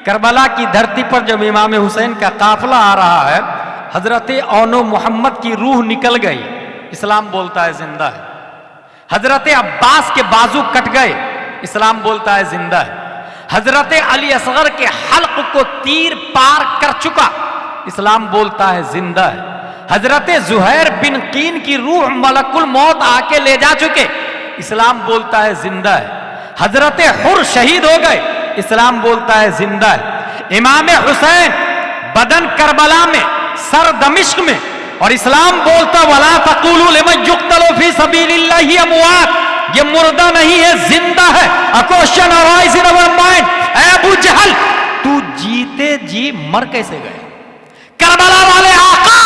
Karbala की धरती पर जब इमाम हुसैन का काफिला आ रहा है, हजरत औनो मोहम्मद की रूह निकल गई, इस्लाम बोलता है जिंदा है। हजरत अब्बास के बाजू कट गए, इस्लाम बोलता है जिंदा है। हजरत अली असगर के हल्क को तीर पार कर चुका, इस्लाम बोलता है जिंदा है। हजरत जुहैर बिन कीन की रूह मलकुल मौत आके ले जा चुके, इस्लाम बोलता है जिंदा है। हजरत हुर शहीद हो गए, इस्लाम बोलता है जिंदा है। इमाम हुसैन बदन करबला में, सर दमिश्क में, और इस्लाम बोलता वला तक़ूलू लिमन युक़्तलू फी सबीलिल्लाहि अमवात, ये मुर्दा नहीं है जिंदा है। A question arise in our mind, ऐ अबू जहल तू जीते जी मर कैसे गए? करबला वाले आका,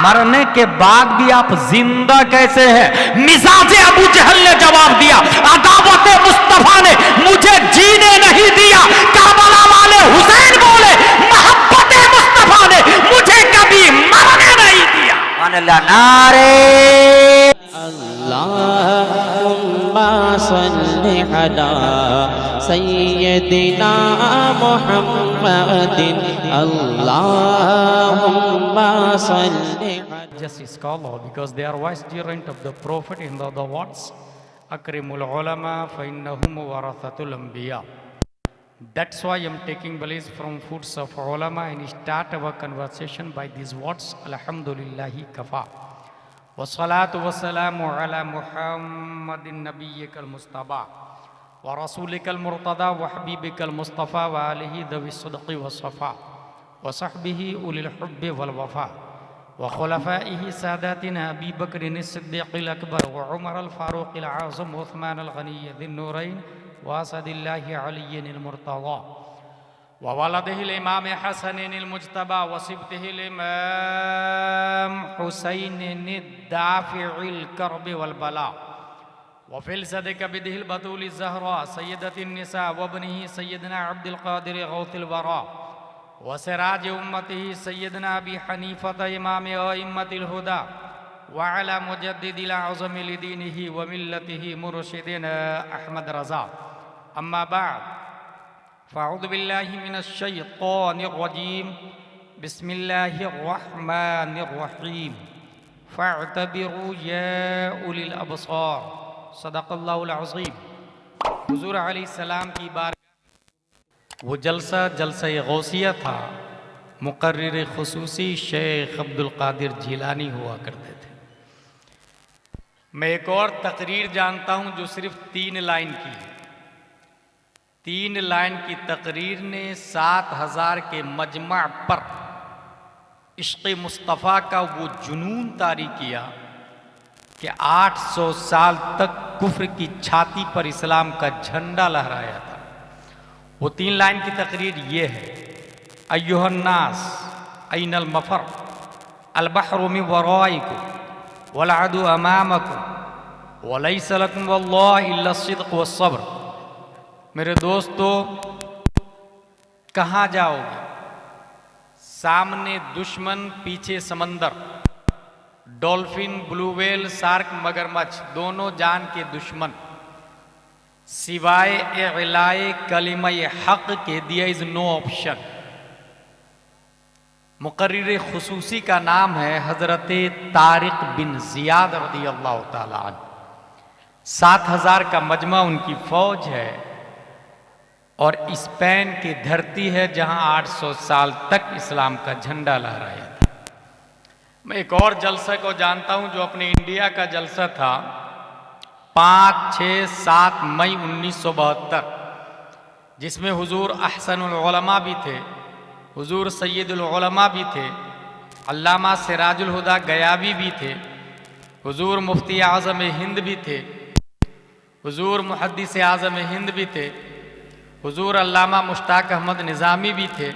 मरने के बाद भी आप जिंदा कैसे हैं? मिजाजे अबू जहल ने जवाब दिया, अदावत मुस्तफा ने मुझे जीने नहीं दिया। करबला वाले हुसैन बोले, मोहब्बत मुस्तफा ने मुझे कभी मरने नहीं दिया। नारे अल्लाहुम्मा सल्ली अला सय्यदिना मुहम्मदिन अल्लाहुम्मा सल्ली। Just scholar, because they are vicegerent of the Prophet. In the other words, akrimul ulama fa innahum warathatul anbiya. That's why I'm taking beliefs from foods of ulama and start our conversation by these words, alhamdulillahi kafa. Wassalatu wassalamu ala Muhammadin nabiyyikal mustafa wa rasulikal murtada wa habibikal mustafa wa alihi dhawi sidqi wa safa wa sahbihi ulil hubbi wal wafa wa khulafaihi sadatina Abi Bakrin as-Siddiq al-Akbar wa Umar al-Faruq al-Azam wa Uthman al-Ghani dhin nurain wa asadillahi aliyin al-Murtada wa waladihi al-Imam Hasan al-Mujtaba wa sibtihi al-Imam Husayn ad-Dafi' al-Karb wal-Bala wa filsati kabidhi al-Batul az-Zahra sayyidati an-Nisa wa ibnihi sayyidina Abdul Qadir Ghawth al-Wara वसराज उम्मती Syedna Abi Hanifa इमाम अइम्मतिल हुदा वअला मुजद्दिदिल आज़म लिदीनिही व मिल्लतिही मुर्शिदिना अहमद रज़ा। अम्मा बाद फ़अऊज़ु बिल्लाहि मिनश शैतानिर रजीम, बिस्मिल्लाहिर रहमानिर रहीम, फ़अतबिरू या उलिल अबसार, सदक़ल्लाहुल अज़ीम। हुज़ूर अलैहिस्सलाम की बार वो जलसा गौसिया था, मुक़र्रिर ख़ुसूसी शेख अब्दुल क़ादिर जिलानी हुआ करते थे। मैं एक और तकरीर जानता हूँ जो सिर्फ 3 लाइन की है। 3 लाइन की तकरीर ने 7000 के मजमा पर इश्क़ मुस्तफ़ा का वो जुनून तारी किया कि 800 साल तक कुफ्र की छाती पर इस्लाम का झंडा लहराया था। वो 3 लाइन की तकरीर ये है, अय्युहन्नास ऐनल मफर, अल बहरु मिन वराइकुम वल अदु अमामकुम वलैस लकुम वल्लाहि इल्ला सिद्क़ वस्सब्र। मेरे दोस्तों, कहाँ जाओगे? सामने दुश्मन, पीछे समंदर, डॉल्फिन, ब्लू व्हेल, शार्क, मगरमच्छ, दोनों जान के दुश्मन। सिवाय इलाए कलिमा हक के दिया इज नो ऑप्शन। मुक़र्रिर ख़ुसूसी का नाम है हज़रत तारिक बिन ज़ियाद रज़ियल्लाहु ताला अन्हु। 7000 का मजमा उनकी फ़ौज है और स्पेन की धरती है जहां 800 साल तक इस्लाम का झंडा लहराया था। मैं एक और जलसा को जानता हूं जो अपने इंडिया का जलसा था 5, 6, 7 मई 1972, जिसमें हुजूर अहसनुल उलमा भी थे, हुजूर सैयदुल उलमा भी थे, अल्लामा सिराजुल हुदा गयाबी भी थे, हुजूर मुफ्ती आज़म हिंद भी थे, हुजूर मुहद्दिस आज़म हिंद भी थे, हुजूर अल्लामा मुश्ताक अहमद निज़ामी भी थे,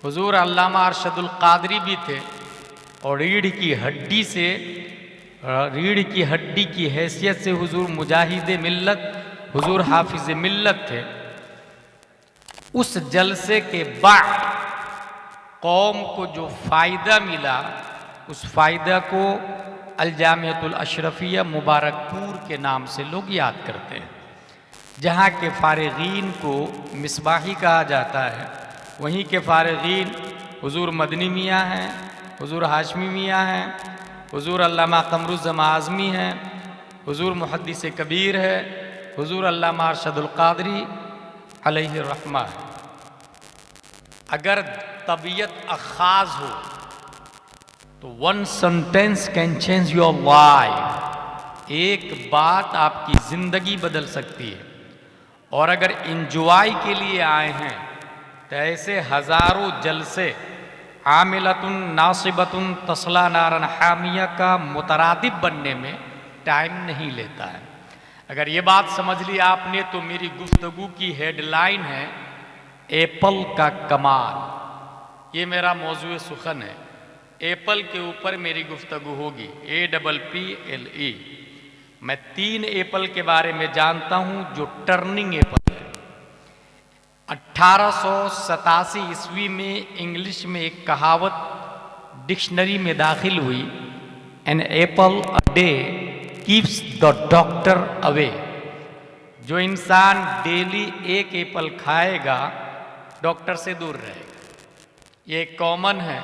हुजूर अल्लामा अरशदुल क़ादरी भी थे, और रीढ़ की हड्डी की हैसियत से हुजूर मुजाहिद मिल्लत, हुजूर हाफिज मिल्लत थे। उस जलसे के बाद कौम को जो फ़ायदा मिला, उस फ़ायदा को अल-जामिअतुल अशरफिया मुबारकपुर के नाम से लोग याद करते हैं, जहाँ के फ़ारिगीन को मिसबाही कहा जाता है वहीं के फारिगीन हुजूर मदनी मियाँ हैं, हुजूर हाशमी मियाँ हैं, हुजूर अल्लामा कमरुज़्ज़मा आज़मी हैं, हुजूर मुहद्दिस कबीर है, हुजूर अल्लामा अरशदुल क़ादरी अलैहि रहमा है। अगर तबीयत अखाज़ हो तो one sentence can change your life, एक बात आपकी ज़िंदगी बदल सकती है। और अगर इंजॉय के लिए आए हैं तो ऐसे हज़ारों जलसे आमिलतुन नासिबतुन तस्ला नारन हामिया का मुतरादिब बनने में टाइम नहीं लेता है। अगर ये बात समझ ली आपने तो मेरी गुफ्तगू की हेडलाइन है एप्पल का कमाल। ये मेरा मौजूए सुखन है, एप्पल के ऊपर मेरी गुफ्तगू होगी, APPLE। मैं 3 एप्पल के बारे में जानता हूं जो टर्निंग एप्पल है। 1887 ईस्वी में इंग्लिश में एक कहावत डिक्शनरी में दाखिल हुई, an apple a day keeps the doctor away. जो इंसान डेली एक एप्पल खाएगा डॉक्टर से दूर रहेगा। ये कॉमन है,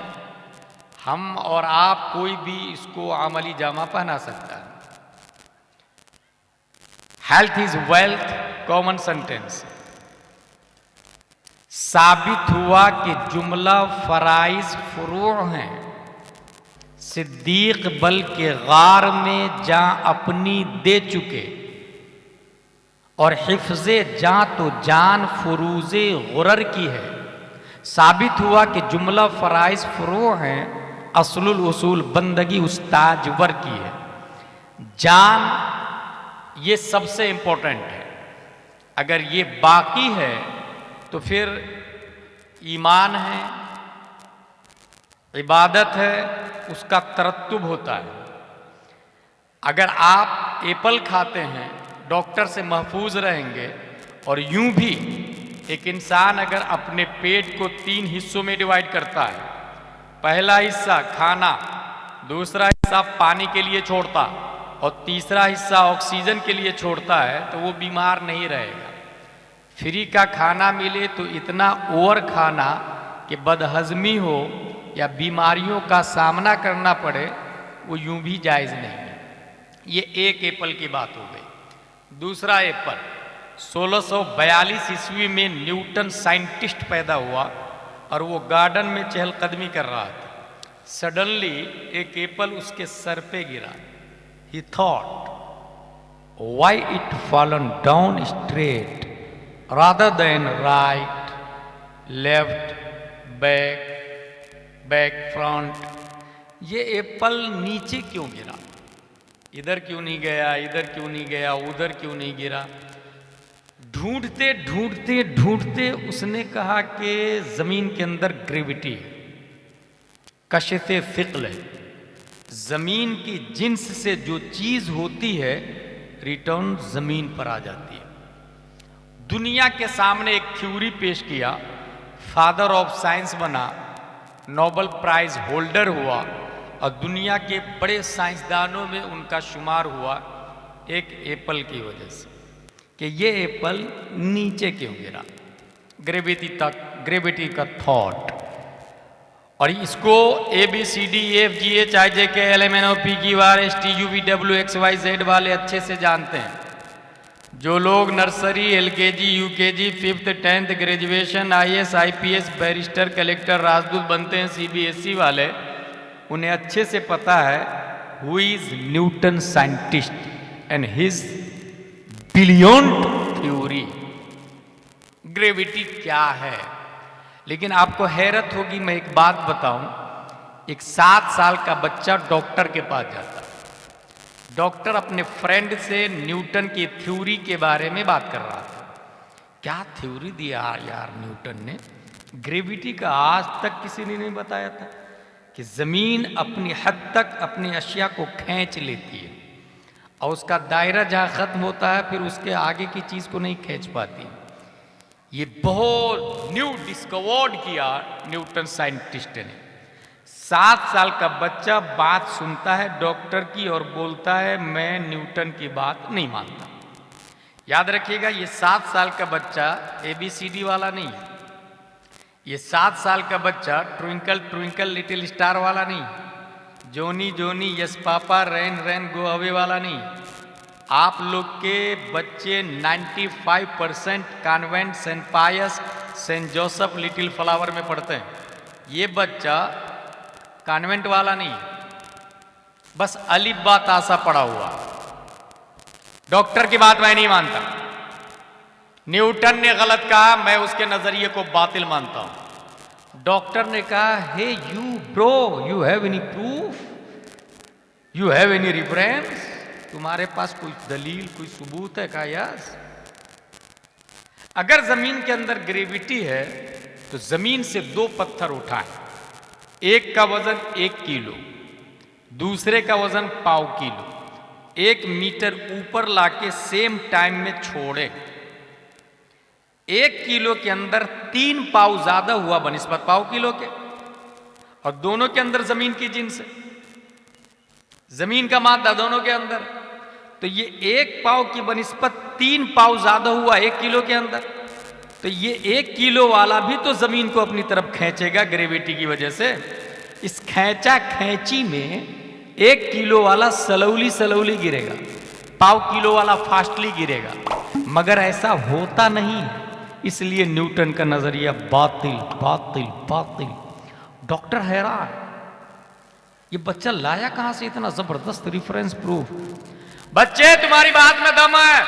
हम और आप कोई भी इसको अमली जामा पहना सकता है। Health is wealth, common sentence. साबित हुआ कि जुमला फराइज फुरू हैं। सिद्दीक बल के गार में जान अपनी दे चुके और हिफ्ज़े जां तो जान फुरूज़े गुरर की है। साबित हुआ कि जुमला फराइज फुरू हैं, असलुल उसूल बंदगी उस्ताजवर की है। जान ये सबसे इंपॉर्टेंट है। अगर ये बाकी है तो फिर ईमान है, इबादत है, उसका तरत्तुब होता है। अगर आप एप्पल खाते हैं डॉक्टर से महफूज रहेंगे। और यूं भी एक इंसान अगर अपने पेट को 3 हिस्सों में डिवाइड करता है, पहला हिस्सा खाना, दूसरा हिस्सा पानी के लिए छोड़ता और तीसरा हिस्सा ऑक्सीजन के लिए छोड़ता है, तो वो बीमार नहीं रहेगा। फ्री का खाना मिले तो इतना ओवर खाना कि बदहजमी हो या बीमारियों का सामना करना पड़े, वो यूं भी जायज़ नहीं है। ये एक एप्पल की बात हो गई। दूसरा एप्पल 1642 ईस्वी में न्यूटन साइंटिस्ट पैदा हुआ और वो गार्डन में चहलकदमी कर रहा था। सडनली एक एप्पल उसके सर पे गिरा। ही thought why it fallen down straight rather than right left back front. ये एप्पल नीचे क्यों गिरा, इधर क्यों नहीं गया, इधर क्यों नहीं गया, उधर क्यों नहीं गिरा। ढूंढते ढूंढते ढूंढते उसने कहा कि जमीन के अंदर ग्रेविटी है, कशिशे फिक्ल है। जमीन की जिन्स से जो चीज होती है रिटर्न जमीन पर आ जाती है। दुनिया के सामने एक थ्योरी पेश किया, फादर ऑफ साइंस बना, नोबेल प्राइज होल्डर हुआ और दुनिया के बड़े साइंसदानों में उनका शुमार हुआ एक एप्पल की वजह से कि ये एप्पल नीचे क्यों गिरा। ग्रेविटी का थॉट। और इसको ABCDEFGHIJKLMNOPQRSTUVWXYZ वाले अच्छे से जानते हैं। जो लोग nursery, LKG, UKG, 5th 10th graduation, IAS, IPS, barrister, collector, राजदूत बनते हैं, CBSE वाले, उन्हें अच्छे से पता है who is Newton scientist and his brilliant theory. Gravity क्या है। लेकिन आपको हैरत होगी, मैं एक बात बताऊं, एक 7 साल का बच्चा डॉक्टर के पास जाता है। डॉक्टर अपने फ्रेंड से न्यूटन की थ्योरी के बारे में बात कर रहा था। क्या थ्योरी दिया यार न्यूटन ने, ग्रेविटी का आज तक किसी ने नहीं बताया था कि जमीन अपनी हद तक अपनी अशिया को खींच लेती है और उसका दायरा जहां खत्म होता है फिर उसके आगे की चीज को नहीं खींच पाती। ये बहुत न्यू डिस्कवर्ड किया न्यूटन साइंटिस्ट ने। 7 साल का बच्चा बात सुनता है डॉक्टर की और बोलता है मैं न्यूटन की बात नहीं मानता। याद रखिएगा, ये 7 साल का बच्चा ABCD वाला नहीं है। ये 7 साल का बच्चा ट्विंकल ट्विंकल लिटिल स्टार वाला नहीं, जोनी जोनी यस पापा रैन रैन गो अवे वाला नहीं। आप लोग के बच्चे 95% कॉन्वेंट सेंट पायस सेंट जोसेफ लिटिल फ्लावर में पढ़ते हैं। ये बच्चा कॉन्वेंट वाला नहीं, बस अलिफ बा तासा पढ़ा हुआ। डॉक्टर की बात मैं नहीं मानता। न्यूटन ने गलत कहा, मैं उसके नजरिए को बातिल मानता हूं। डॉक्टर ने कहा, hey you bro, you have any proof, you have any reference, तुम्हारे पास कोई दलील कोई सबूत है? कहा यस। अगर जमीन के अंदर ग्रेविटी है तो जमीन से 2 पत्थर उठाएं, एक का वजन 1 किलो, दूसरे का वजन 1/4 किलो, 1 मीटर ऊपर लाके सेम टाइम में छोड़े। 1 किलो के अंदर 3 पाव ज्यादा हुआ बनिस्बत 1/4 किलो के, और दोनों के अंदर जमीन की जिन्स है, जमीन का मादा दोनों के अंदर, तो ये 1 पाव की बनिस्बत 3 पाव ज्यादा हुआ 1 किलो के अंदर, तो ये 1 किलो वाला भी तो जमीन को अपनी तरफ खींचेगा ग्रेविटी की वजह से। इस खींचा खींची में 1 किलो वाला सलौली सलौली गिरेगा, 1/4 किलो वाला फास्टली गिरेगा, मगर ऐसा होता नहीं। इसलिए न्यूटन का नजरिया बातिल बातिल बातिल। डॉक्टर हैरान, ये बच्चा लाया कहां से इतना जबरदस्त रिफरेंस प्रूफ? बच्चे तुम्हारी बात में दम है,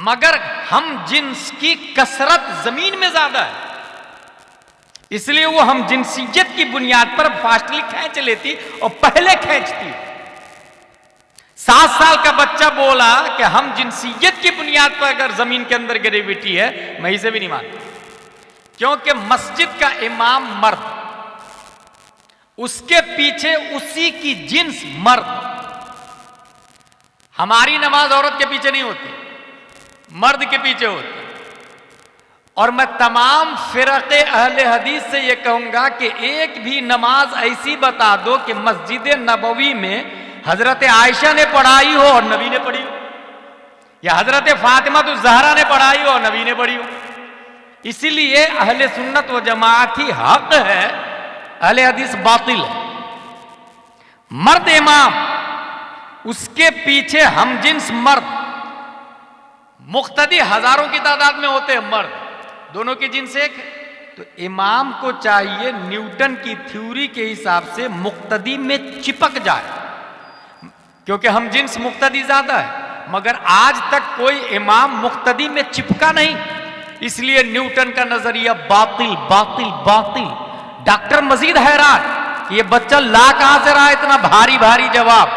मगर हम जिन्स की कसरत जमीन में ज्यादा है, इसलिए वो हम जिनसियत की बुनियाद पर फास्टली खींच लेती और पहले खींचती। 7 साल का बच्चा बोला कि हम जिनसियत की बुनियाद पर अगर जमीन के अंदर ग्रेविटी है, मैं इसे भी नहीं मानता, क्योंकि मस्जिद का इमाम मर्द, उसके पीछे उसी की जिन्स मर्द। हमारी नमाज औरत के पीछे नहीं होती, मर्द के पीछे होती। और मैं तमाम फिरक़े अहले हदीस से यह कहूंगा कि एक भी नमाज ऐसी बता दो कि मस्जिद नबवी में हजरत आयशा ने पढ़ाई हो और नबी ने पढ़ी हो, या हजरत फातिमा तो ज़हरा ने पढ़ाई हो और नबी ने पढ़ी हो। इसीलिए अहले सुन्नत व जमात ही हक है, अहले हदीस बातिल है। मर्द इमाम, उसके पीछे हमजिन्स मर्द, मुक्तदी हजारों की तादाद में होते हैं मर्द, दोनों की जिन्स एक है। तो इमाम को चाहिए न्यूटन की थ्योरी के हिसाब से मुक्तदी में चिपक जाए, क्योंकि हम जिन्स मुक्तदी ज्यादा है, मगर आज तक कोई इमाम मुक्तदी में चिपका नहीं। इसलिए न्यूटन का नजरिया बातिल बातिल बातिल। डॉक्टर मजीद हैरान कि ये बच्चा ला कहां से रहा इतना भारी भारी जवाब।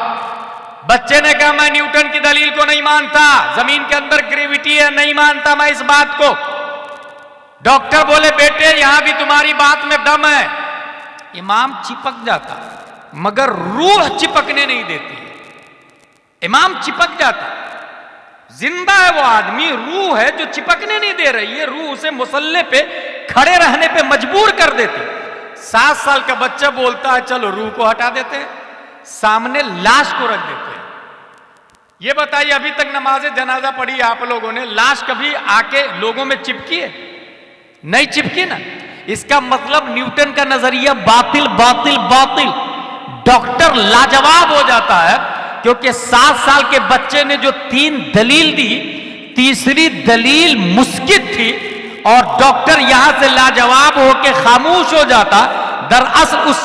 बच्चे ने कहा, मैं न्यूटन की दलील को नहीं मानता, जमीन के अंदर ग्रेविटी है, नहीं मानता मैं इस बात को। डॉक्टर बोले, बेटे यहां भी तुम्हारी बात में दम है। इमाम चिपक जाता, मगर रूह चिपकने नहीं देती। इमाम चिपक जाता, जिंदा है वो आदमी, रूह है जो चिपकने नहीं दे रही है, रूह उसे मुसल्ले पे खड़े रहने पे मजबूर कर देती। 7 साल का बच्चा बोलता है, चलो रूह को हटा देते हैं, सामने लाश को रख देते हैं। ये बताइए, अभी तक नमाज जनाजा पढ़ी आप लोगों ने, लाश कभी आके लोगों में चिपकी है? नहीं चिपकी ना। इसका मतलब न्यूटन का नजरिया बातिल बातिल बातिल। डॉक्टर लाजवाब हो जाता है, क्योंकि 7 साल के बच्चे ने जो 3 दलील दी, तीसरी दलील मुस्कित थी, और डॉक्टर यहां से लाजवाब होकर खामोश हो जाता। दरअसल उस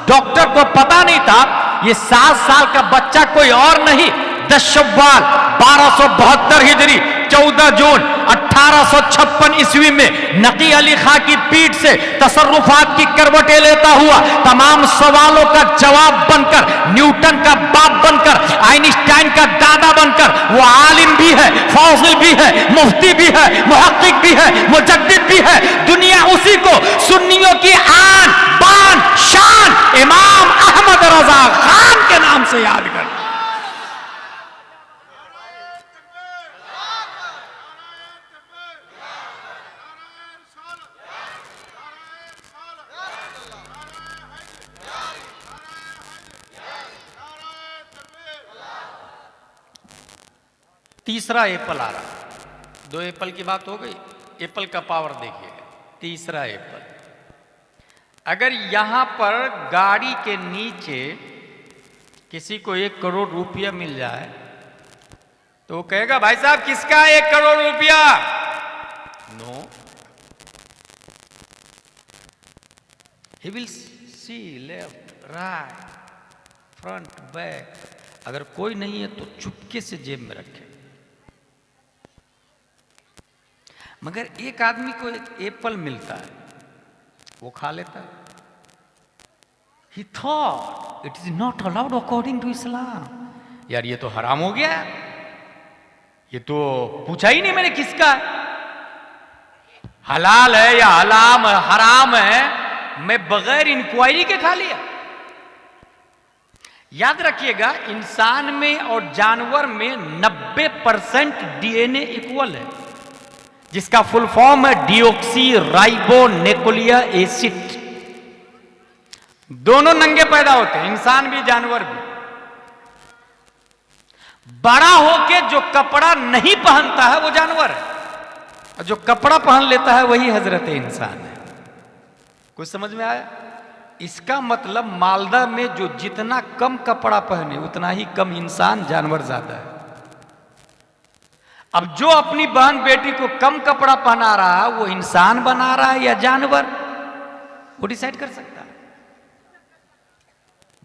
डॉक्टर को पता नहीं था ये 7 साल का बच्चा कोई और नहीं, 10 शव्वाल 1272 हिजरी 14 जून 1856 ईस्वी में नकी अली खां की पीठ से तसर्रुफात की करवटें लेता हुआ तमाम सवालों का जवाब बनकर, न्यूटन का बाप बनकर, आइंस्टाइन का दादा बनकर, वो आलिम भी है, फाजिल भी है, मुफ्ती भी है, मुहक्किक भी है, मुजद्दिद भी है। दुनिया उसी को सुन्नियों की आन बान शान इमाम अहमद रजा खान के नाम से याद कर। तीसरा एप्पल आ रहा। 2 एप्पल की बात हो गई। एप्पल का पावर देखिए, तीसरा एप्पल। अगर यहां पर गाड़ी के नीचे किसी को 1 करोड़ रुपया मिल जाए तो वो कहेगा भाई साहब किसका 1 करोड़ रुपया? No, he will see left right front back. अगर कोई नहीं है तो चुपके से जेब में रखे। मगर एक आदमी को एक एप्पल मिलता है, वो खा लेता है। He thought it is not allowed according to Islam। यार ये तो हराम हो गया, ये तो पूछा ही नहीं मैंने किसका है, हलाल है या हराम है, मैं बगैर इंक्वायरी के खा लिया। याद रखिएगा इंसान में और जानवर में 90% डीएनए इक्वल है, जिसका फुल फॉर्म है डिऑक्सी राइबो न्यूक्लिक एसिड। दोनों नंगे पैदा होते हैं, इंसान भी जानवर भी। बड़ा होके जो कपड़ा नहीं पहनता है वो जानवर है, और जो कपड़ा पहन लेता है वही हजरत इंसान है। कुछ समझ में आया? इसका मतलब मालदा में जो जितना कम कपड़ा पहने उतना ही कम इंसान, जानवर ज्यादा है। अब जो अपनी बहन बेटी को कम कपड़ा पहना रहा है वो इंसान बना रहा है या जानवर, वो डिसाइड कर सकता है।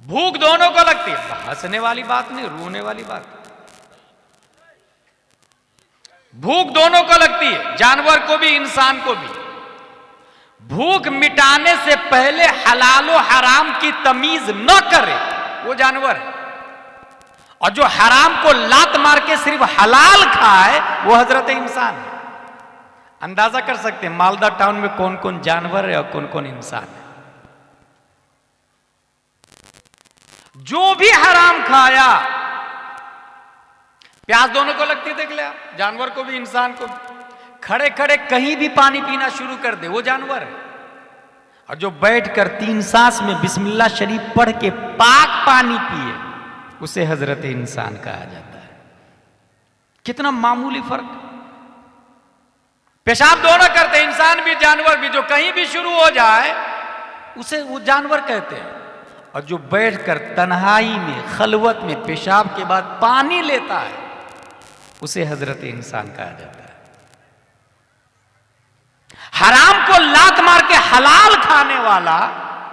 भूख दोनों को लगती है, हंसने वाली बात नहीं, रोने वाली बात। भूख दोनों को लगती है, जानवर को भी इंसान को भी। भूख मिटाने से पहले हलालो हराम की तमीज न करे वो जानवर है, और जो हराम को लात मार के सिर्फ हलाल खाए वो हजरत इंसान है। अंदाजा कर सकते हैं मालदा टाउन में कौन कौन जानवर है और कौन कौन इंसान है। जो भी हराम खाया, प्यास दोनों को लगती है, देख ले आप, जानवर को भी इंसान को भी। खड़े खड़े कहीं भी पानी पीना शुरू कर दे वो जानवर है, और जो बैठकर 3 सांस में बिस्मिल्लाह शरीफ पढ़ के पाक पानी पिए उसे हजरत इंसान कहा जाता है। कितना मामूली फर्क। पेशाब दोनों करते, इंसान भी जानवर भी। जो कहीं भी शुरू हो जाए उसे वो जानवर कहते हैं, और जो बैठकर तन्हाई में खलवत में पेशाब के बाद पानी लेता है उसे हजरत इंसान कहा जाता है। हराम को लात मार के हलाल खाने वाला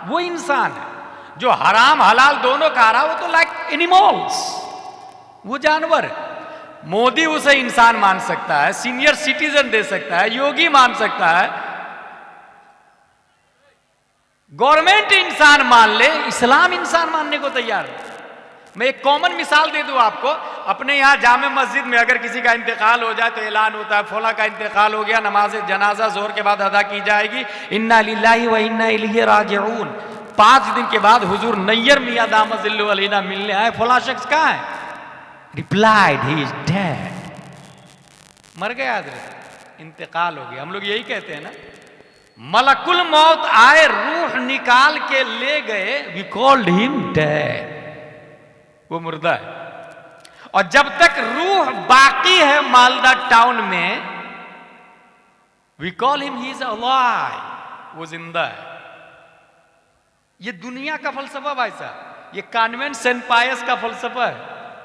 वो इंसान है। जो हराम हलाल दोनों खा रहा वो तो लाइक एनिमल्स, वो जानवर है। मोदी उसे इंसान मान सकता है, सीनियर सिटीजन दे सकता है, योगी मान सकता है, गवर्नमेंट इंसान मान ले, इस्लाम इंसान मानने को तैयार है। मैं एक कॉमन मिसाल दे दूं आपको। अपने यहां जामे मस्जिद में अगर किसी का इंतकाल हो जाए तो ऐलान होता है फला का इंतकाल हो गया, नमाज जनाजा जोर के बाद अदा की जाएगी, इन्ना लिल्लाहि व इन्ना इलैहि राजिऊन। 5 दिन के बाद हुजूर नैयर मियां दामद जिल्लु अलैना मिलने आए, फला शख्स कहां है? Replied he is dead. मर गया हजरत, इंतकाल हो गया। हम लोग यही कहते हैं ना, मलकुल मौत आए, रूह निकाल के ले गए, वी कॉल्ड हिम डेड, वो मुर्दा है। और जब तक रूह बाकी है मालदा टाउन में, we call him he is alive, वो जिंदा है। ये दुनिया का फलसफा भाई साहब, ये कॉन्वेंट सेंट पायस का फलसफा है,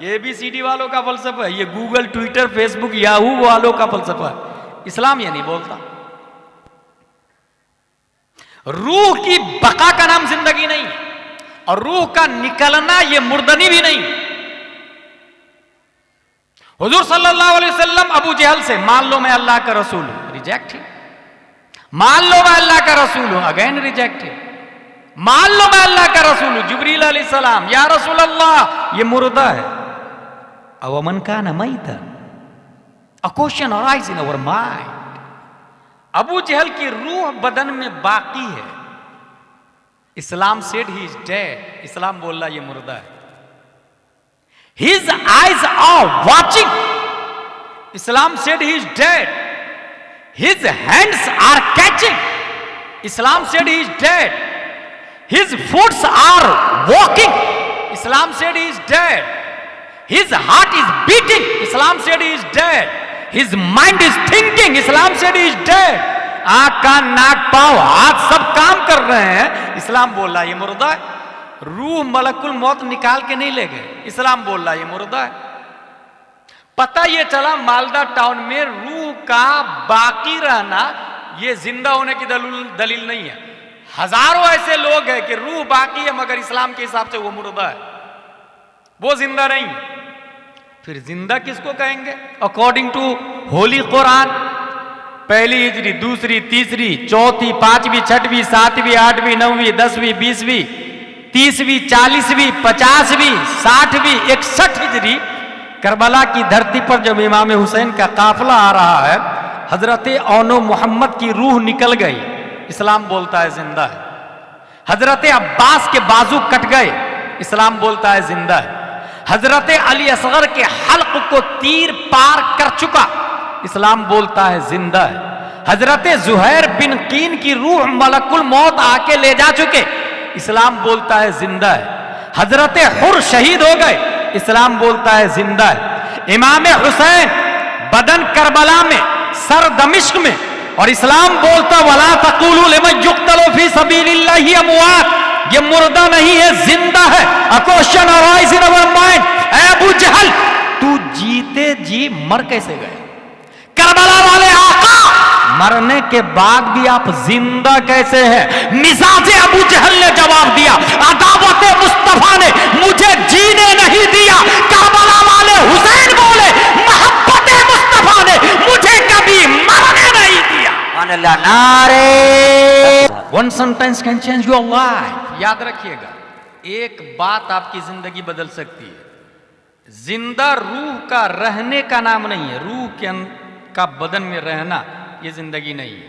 ये ABCD वालों का फलसफा है, ये गूगल ट्विटर फेसबुक याहू वालों का फलसफा है। इस्लाम ये नहीं बोलता। रूह की बका का नाम जिंदगी नहीं, और रूह का निकलना ये मुर्दनी भी नहीं। हुजूर सल्लल्लाहु अलैहि वसल्लम अबू जहल से, मान लो मैं अल्लाह का रसूल हूं, रिजेक्ट है। मान लो मैं अल्लाह का रसूल हूं, अगेन रिजेक्ट है। मान लो मैं अल्लाह का रसूल हूं, जिब्रील अलैहिस्सलाम, या रसूल अल्लाह ये मुर्दा है। अवमन कान मैतन, a question arise in our mind. Abu Jahl की रूह बदन में बाकी है। Islam said he is dead, Islam बोल रहा ये मुर्दा है। His eyes are watching, Islam said he is dead. His hands are catching, Islam said he is dead. His foots are walking, Islam said he is dead. His heart is beating, Islam said he is dead. His mind is thinking, Islam said he is dead. आंख कान नाक पांव हाथ सब काम कर रहे हैं, इस्लाम बोल रहा है ये मुर्दा है। रूह मलकुल मौत निकाल के नहीं ले गए, इस्लाम बोल रहा है ये मुर्दा है। पता ये चला मालदा टाउन में रूह का बाकी रहना ये जिंदा होने की दलील नहीं है। हजारों ऐसे लोग हैं कि रूह बाकी है मगर इस्लाम के हिसाब से वो मुर्दा है, वो जिंदा नहीं। फिर जिंदा किसको कहेंगे? अकॉर्डिंग टू होली कुरान, पहली हिजरी, दूसरी, तीसरी, चौथी, पांचवी, छठवीं, सातवीं, आठवीं, नौवीं, 10वीं, 20वीं, 30वीं, 40वीं, 50वीं, 60वीं, 61 हिजरी करबला की धरती पर जब इमाम हुसैन का काफिला आ रहा है, हजरत औनो मोहम्मद की रूह निकल गई, इस्लाम बोलता है जिंदा है। हजरत अब्बास के बाजू कट गए, इस्लाम बोलता है जिंदा है। हजरत अली असगर के हल्क को तीर पार कर चुका, इस्लाम बोलता है जिंदा है। हजरत जुहैर बिन कीन की रूह मलकुल मौत आके ले जा चुके, इस्लाम बोलता है जिंदा है। हजरत हुर शहीद हो गए, इस्लाम बोलता है जिंदा है। इमाम हुसैन बदन करबला में, सर दमिश्क में, और इस्लाम बोलता वला तक़ूलू लिमन युक़्तलू फी सबीलिल्लाहि अमवात, ये मुर्दा नहीं है जिंदा है। A question arise in our mind, Abu Jahl तू जीते जी मर कैसे गए? करबला वाले आका मरने के बाद भी आप जिंदा कैसे हैं? मिजाज अबू जहल ने जवाब दिया, अदावत मुस्तफा ने मुझे जीने नहीं दिया। करबला वाले हुसैन बोले, मोहब्बत मुस्तफा ने मुझे कभी मरने नहीं दिया। नारे one sentence can change your life. याद रखिएगा, एक बात आपकी जिंदगी बदल सकती है। जिंदा रूह का रहने का नाम नहीं है, रूह के का बदन में रहना ये जिंदगी नहीं है,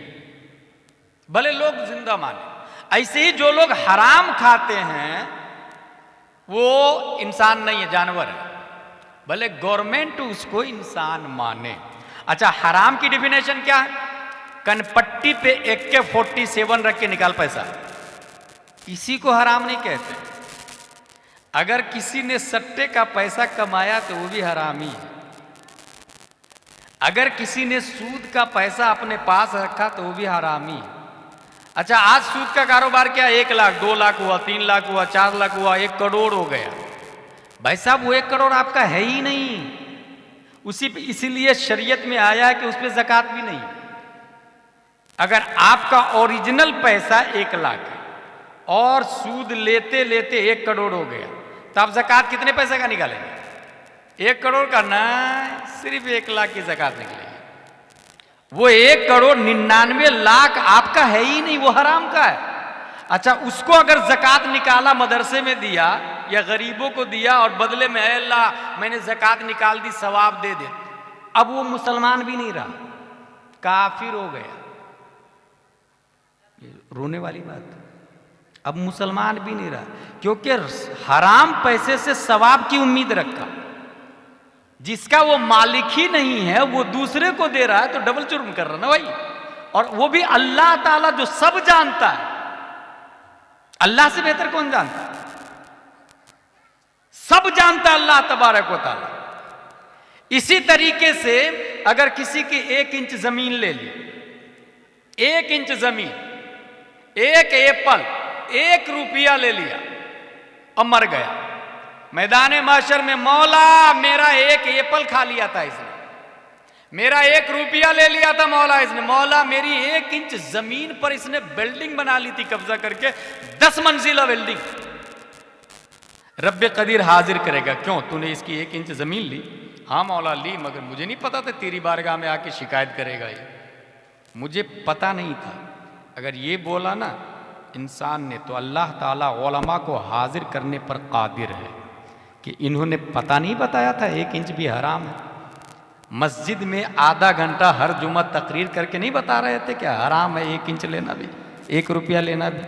भले लोग जिंदा माने। ऐसे ही जो लोग हराम खाते हैं वो इंसान नहीं है, जानवर है, भले गवर्नमेंट उसको इंसान माने। अच्छा, हराम की डिफिनेशन क्या है? कनपट्टी पे AK-47 रख के निकाल पैसा, इसी को हराम नहीं कहते। अगर किसी ने सट्टे का पैसा कमाया तो वो भी हरामी है। अगर किसी ने सूद का पैसा अपने पास रखा तो वो भी हरामी है। अच्छा, आज सूद का कारोबार क्या? 1 लाख, 2 लाख हुआ, 3 लाख हुआ, 4 लाख हुआ, 1 करोड़ हो गया। भाई साहब, वो 1 करोड़ आपका है ही नहीं, इसीलिए शरीयत में आया है कि उस पर ज़कात भी नहीं। अगर आपका ओरिजिनल पैसा 1 लाख है और सूद लेते लेते 1 करोड़ हो गया, तो आप ज़कात कितने पैसे का निकालेंगे? 1 करोड़ का ना, सिर्फ 1 लाख की ज़कात निकलेगी। वो 1 करोड़ 99 लाख आपका है ही नहीं, वो हराम का है। अच्छा, उसको अगर ज़कात निकाला, मदरसे में दिया या गरीबों को दिया और बदले में अल्लाह मैंने ज़कात निकाल दी, सवाब दे दे, अब वो मुसलमान भी नहीं रहा, काफिर हो गया। रोने वाली बात, अब मुसलमान भी नहीं रहा, क्योंकि हराम पैसे से सवाब की उम्मीद रखा। जिसका वो मालिक ही नहीं है वो दूसरे को दे रहा है तो डबल जुर्म कर रहा ना भाई। और वो भी अल्लाह ताला जो सब जानता है, अल्लाह से बेहतर कौन जानता है? सब जानता है अल्लाह तबारक व तआला। इसी तरीके से अगर किसी की 1 इंच जमीन ले ली, 1 इंच जमीन, 1 एप्पल, 1 रुपया ले लिया और मर गया, मैदान माशर में मौला मेरा 1 एप्पल खा लिया था इसने, मेरा 1 रुपया ले लिया था मौला इसने, मौला मेरी 1 इंच जमीन पर इसने बिल्डिंग बना ली थी कब्जा करके, 10 मंजिला बिल्डिंग। रब्बे कदीर हाजिर करेगा, क्यों तूने इसकी 1 इंच जमीन ली? हाँ मौला ली, मगर मुझे नहीं पता था तेरी बारगाह में आके शिकायत करेगा ये, मुझे पता नहीं था। अगर ये बोला ना इंसान ने, तो अल्लाह ताला उलमा को हाजिर करने पर कादिर है कि इन्होंने पता नहीं बताया था 1 इंच भी हराम है। मस्जिद में आधा घंटा हर जुमा तकरीर करके नहीं बता रहे थे क्या हराम है 1 इंच लेना भी, 1 रुपया लेना भी।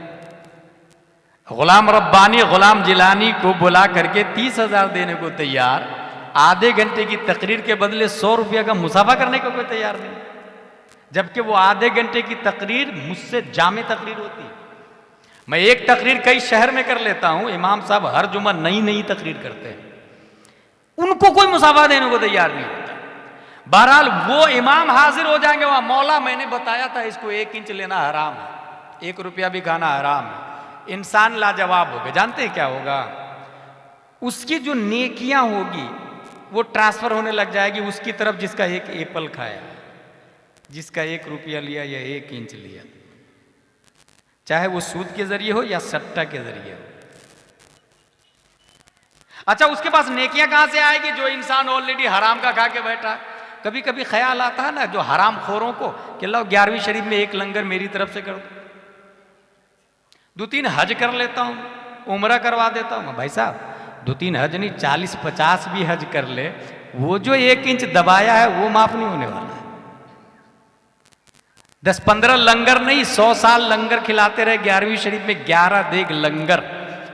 गुलाम रब्बानी गुलाम जिलानी को बुला करके 30,000 देने को तैयार, आधे घंटे की तकरीर के बदले 100 रुपया का मुसाफा करने को कोई तैयार नहीं, जबकि वो आधे घंटे की तकरीर मुझसे जामे तकरीर होती है। मैं एक तकरीर कई शहर में कर लेता हूं, इमाम साहब हर जुमा नई नई तकरीर करते हैं, उनको कोई मुसाफा देने को तैयार नहीं होता। बहरहाल वो इमाम हाजिर हो जाएंगे वहां, मौला मैंने बताया था इसको 1 इंच लेना हराम है, 1 रुपया भी खाना हराम है। इंसान लाजवाब हो गए। जानते हैं क्या होगा? उसकी जो नेकियां होगी वो ट्रांसफर होने लग जाएगी उसकी तरफ जिसका 1 एप्पल खाया, जिसका 1 रुपया लिया या 1 इंच लिया, चाहे वो सूद के जरिए हो या सट्टा के जरिए हो। अच्छा, उसके पास नेकियां कहां से आएगी? जो इंसान ऑलरेडी हराम का खा के बैठा है। कभी कभी ख्याल आता है ना जो हराम खोरों को कि लो 11वीं शरीफ में 1 लंगर मेरी तरफ से कर दो, 2-3 हज कर लेता हूं, उम्रा करवा देता हूं। भाई साहब 2-3 हज नहीं, 40-50 भी हज कर ले, वो जो 1 इंच दबाया है वो माफ नहीं होने वाला है। 10-15 लंगर नहीं, 100 साल लंगर खिलाते रहे 11वीं शरीफ में 11 देग लंगर,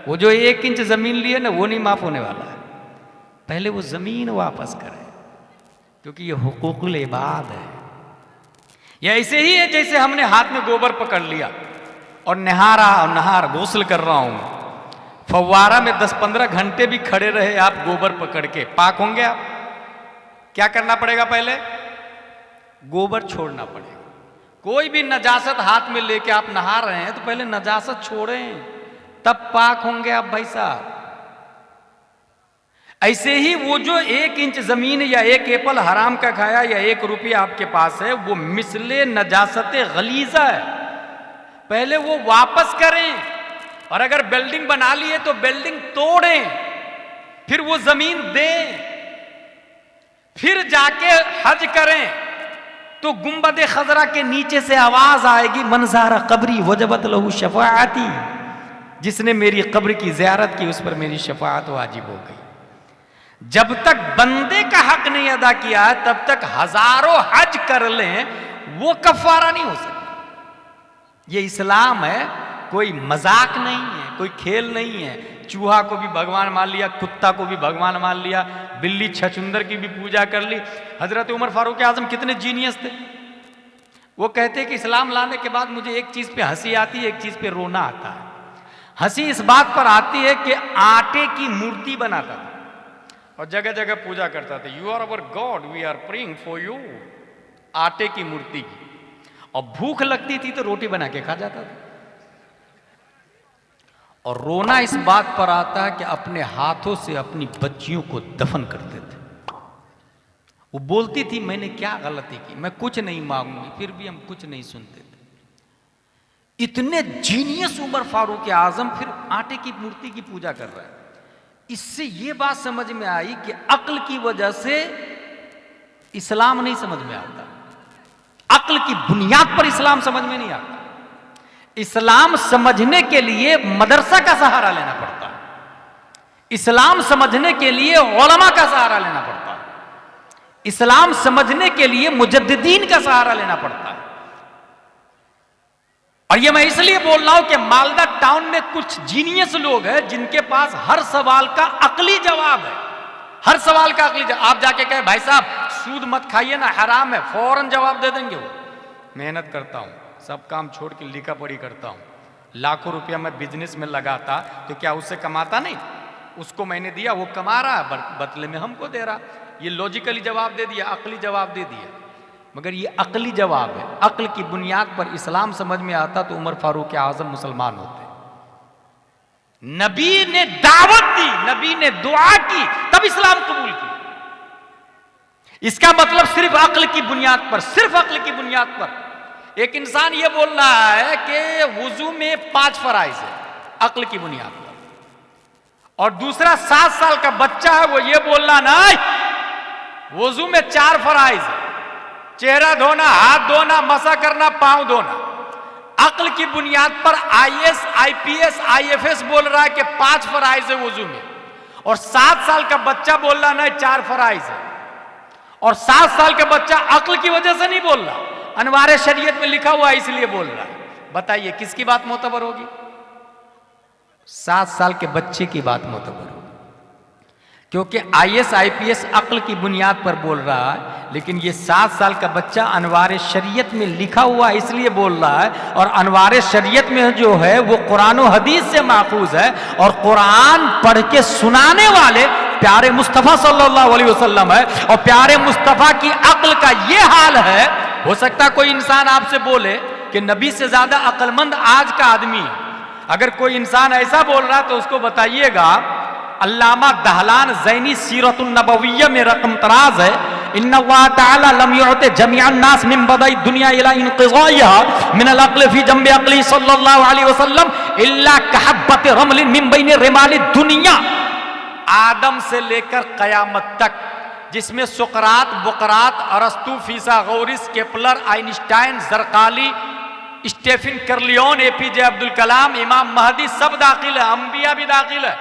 वो जो 1 इंच जमीन लिए ना वो नहीं माफ होने वाला है। पहले वो जमीन वापस करे, क्योंकि ये हुकूकुल इबाद है। ये ऐसे ही है जैसे हमने हाथ में गोबर पकड़ लिया और नहार गुस्ल कर रहा हूं, फव्वारा में 10-15 घंटे भी खड़े रहे आप गोबर पकड़ के, पाक होंगे आप? क्या करना पड़ेगा? पहले गोबर छोड़ना पड़ेगा। कोई भी नजासत हाथ में लेके आप नहा रहे हैं तो पहले नजासत छोड़ें, तब पाक होंगे आप भाई साहब। ऐसे ही वो जो 1 इंच जमीन या 1 एप्पल हराम का खाया या 1 रुपया आपके पास है, वो मिसले नजासत गलीजा है, पहले वो वापस करें। और अगर बिल्डिंग बना लिए तो बिल्डिंग तोड़ें, फिर वो जमीन दें, फिर जाके हज करें। तो गुंबद खजरा के नीचे से आवाज आएगी, मनजारा कब्री वजबत लहू शफाअती, जिसने मेरी कब्र की जियारत की उस पर मेरी शफाअत वाजिब हो गई। जब तक बंदे का हक नहीं अदा किया है तब तक हजारों हज कर लें, वो कफारा नहीं हो सकता। ये इस्लाम है, कोई मजाक नहीं है, कोई खेल नहीं है। चूहा को भी भगवान मान लिया, कुत्ता को भी भगवान मान लिया, बिल्ली छछुंदर की भी पूजा कर ली। हजरत उमर फारूक आजम कितने जीनियस थे। वो कहते कि इस्लाम लाने के बाद मुझे एक चीज पे हंसी आती है, एक चीज पे रोना आता है। हंसी इस बात पर आती है कि आटे की मूर्ति बनाता था और जगह जगह पूजा करता था, you are our god, we are praying for you, आटे की मूर्ति की। और भूख लगती थी तो रोटी बना के खा जाता था। और रोना इस बात पर आता है कि अपने हाथों से अपनी बच्चियों को दफन करते थे। वो बोलती थी मैंने क्या गलती की, मैं कुछ नहीं मांगूंगी, फिर भी हम कुछ नहीं सुनते थे। इतने जीनियस उमर फारूक आजम फिर आटे की मूर्ति की पूजा कर रहा है। इससे ये बात समझ में आई कि अक्ल की वजह से इस्लाम नहीं समझ में आता, अक्ल की बुनियाद पर इस्लाम समझ में नहीं आता। इस्लाम समझने के लिए मदरसा का सहारा लेना पड़ता है, इस्लाम समझने के लिए उलमा का सहारा लेना पड़ता है, इस्लाम समझने के लिए मुजद्दिदीन का सहारा लेना पड़ता है। और ये मैं इसलिए बोल रहा हूं कि मालदा टाउन में कुछ जीनियस लोग हैं जिनके पास हर सवाल का अकली जवाब है, हर सवाल का अकली जवाब। आप जाके कहे भाई साहब सूद मत खाइए ना, हराम है, फौरन जवाब दे देंगे वो। मेहनत करता हूं, सब काम छोड़ के लिखा पढ़ी करता हूं, लाखों रुपया मैं बिजनेस में लगाता तो क्या उससे कमाता नहीं? उसको मैंने दिया, वो कमा रहा है, बदले में हमको दे रहा। ये लॉजिकली जवाब दे दिया, अकली जवाब दे दिया। मगर ये अकली जवाब है, अक्ल की बुनियाद पर इस्लाम समझ में आता तो उमर फारूक आजम मुसलमान होते। नबी ने दावत दी, नबी ने दुआ की, तब इस्लाम कबूल की। इसका मतलब सिर्फ अक्ल की बुनियाद पर, सिर्फ अक्ल की बुनियाद पर एक इंसान ये बोल रहा है कि वुजू में 5 फराइज है, अक्ल की बुनियाद पर, और दूसरा 7 साल का बच्चा है वो ये बोल रहा नहीं, वुजू में 4 फराइज है, चेहरा धोना, हाथ धोना, मसा करना, पांव धोना। अक्ल की बुनियाद पर IAS, IPS, IFS बोल रहा है कि 5 फराइज है वुजू में, और 7 साल का बच्चा बोल रहा नहीं 4 फराइज है। और 7 साल का बच्चा अक्ल की वजह से नहीं बोल रहा, अनवारे शरीयत में लिखा हुआ है इसलिए बोल रहा है। बताइए किसकी बात मोतबर होगी? 7 साल के बच्चे की बात मोतबर होगी, क्योंकि IAS, IPS अक्ल की बुनियाद पर बोल रहा है, लेकिन ये 7 साल का बच्चा अनवारे शरीयत में लिखा हुआ इसलिए बोल रहा है। और अनवारे शरीयत में जो है वो कुरान और हदीस से महफूज है, और कुरान पढ़ के सुनाने वाले प्यारे मुस्तफ़ा सल्लल्लाहु अलैहि वसल्लम है और प्यारे मुस्तफ़ा की अक्ल का ये हाल है। हो सकता कोई इंसान आपसे बोले कि नबी से ज्यादा अक्लमंद आज का आदमी है। अगर कोई इंसान ऐसा बोल रहा तो उसको बताइएगा, अल्लामा दहलान ज़ैनी सीरतुन नबविय्या में रकम तराज है, इन्नल्लाह तआला लम युअति जमीअन नास मिन बदाई दुनिया इला इनक़िज़ाइहा मिन अल-अक़्ल फी जंबि अक़्ली सल्लल्लाहु अलैहि वसल्लम इल्ला कहब्बत रमलिन मिन बैनि रिमालि दुनिया। आदम से लेकर कयामत तक, जिसमें सुकरात, बुकरात, अरस्तु, फिसागोरिस, केपलर, आइंस्टाइन, ज़रकाली, स्टेफन कर्लियोन, एपीजे अब्दुल कलाम, इमाम महदी सब दाखिल है, अंबिया भी दाखिल है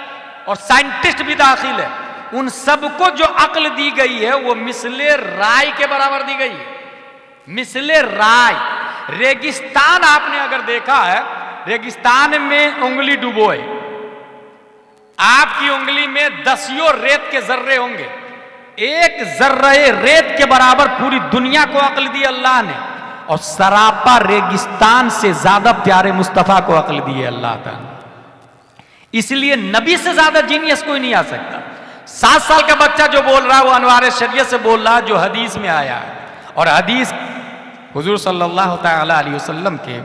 और साइंटिस्ट भी दाखिल है। उन सबको जो अक्ल दी गई है वो मिसले राय के बराबर दी गई है। मिसले राय। रेगिस्तान आपने अगर देखा है, रेगिस्तान में उंगली डुबोए, आपकी उंगली में 10 रेत के जर्रे होंगे, एक जर्रे रेत के बराबर पूरी दुनिया को अक्ल दी अल्लाह ने, और सरापा रेगिस्तान से ज्यादा प्यारे मुस्तफा को अक्ल दी है अल्लाह ताला। इसलिए नबी से ज्यादा जीनियस कोई नहीं आ सकता। 7 साल का बच्चा जो बोल रहा है वो अनवार शरीयत से बोल रहा है, जो हदीस में आया है, और हदीस हुजूर सल्लल्लाहु तआला अलैहि वसल्लम के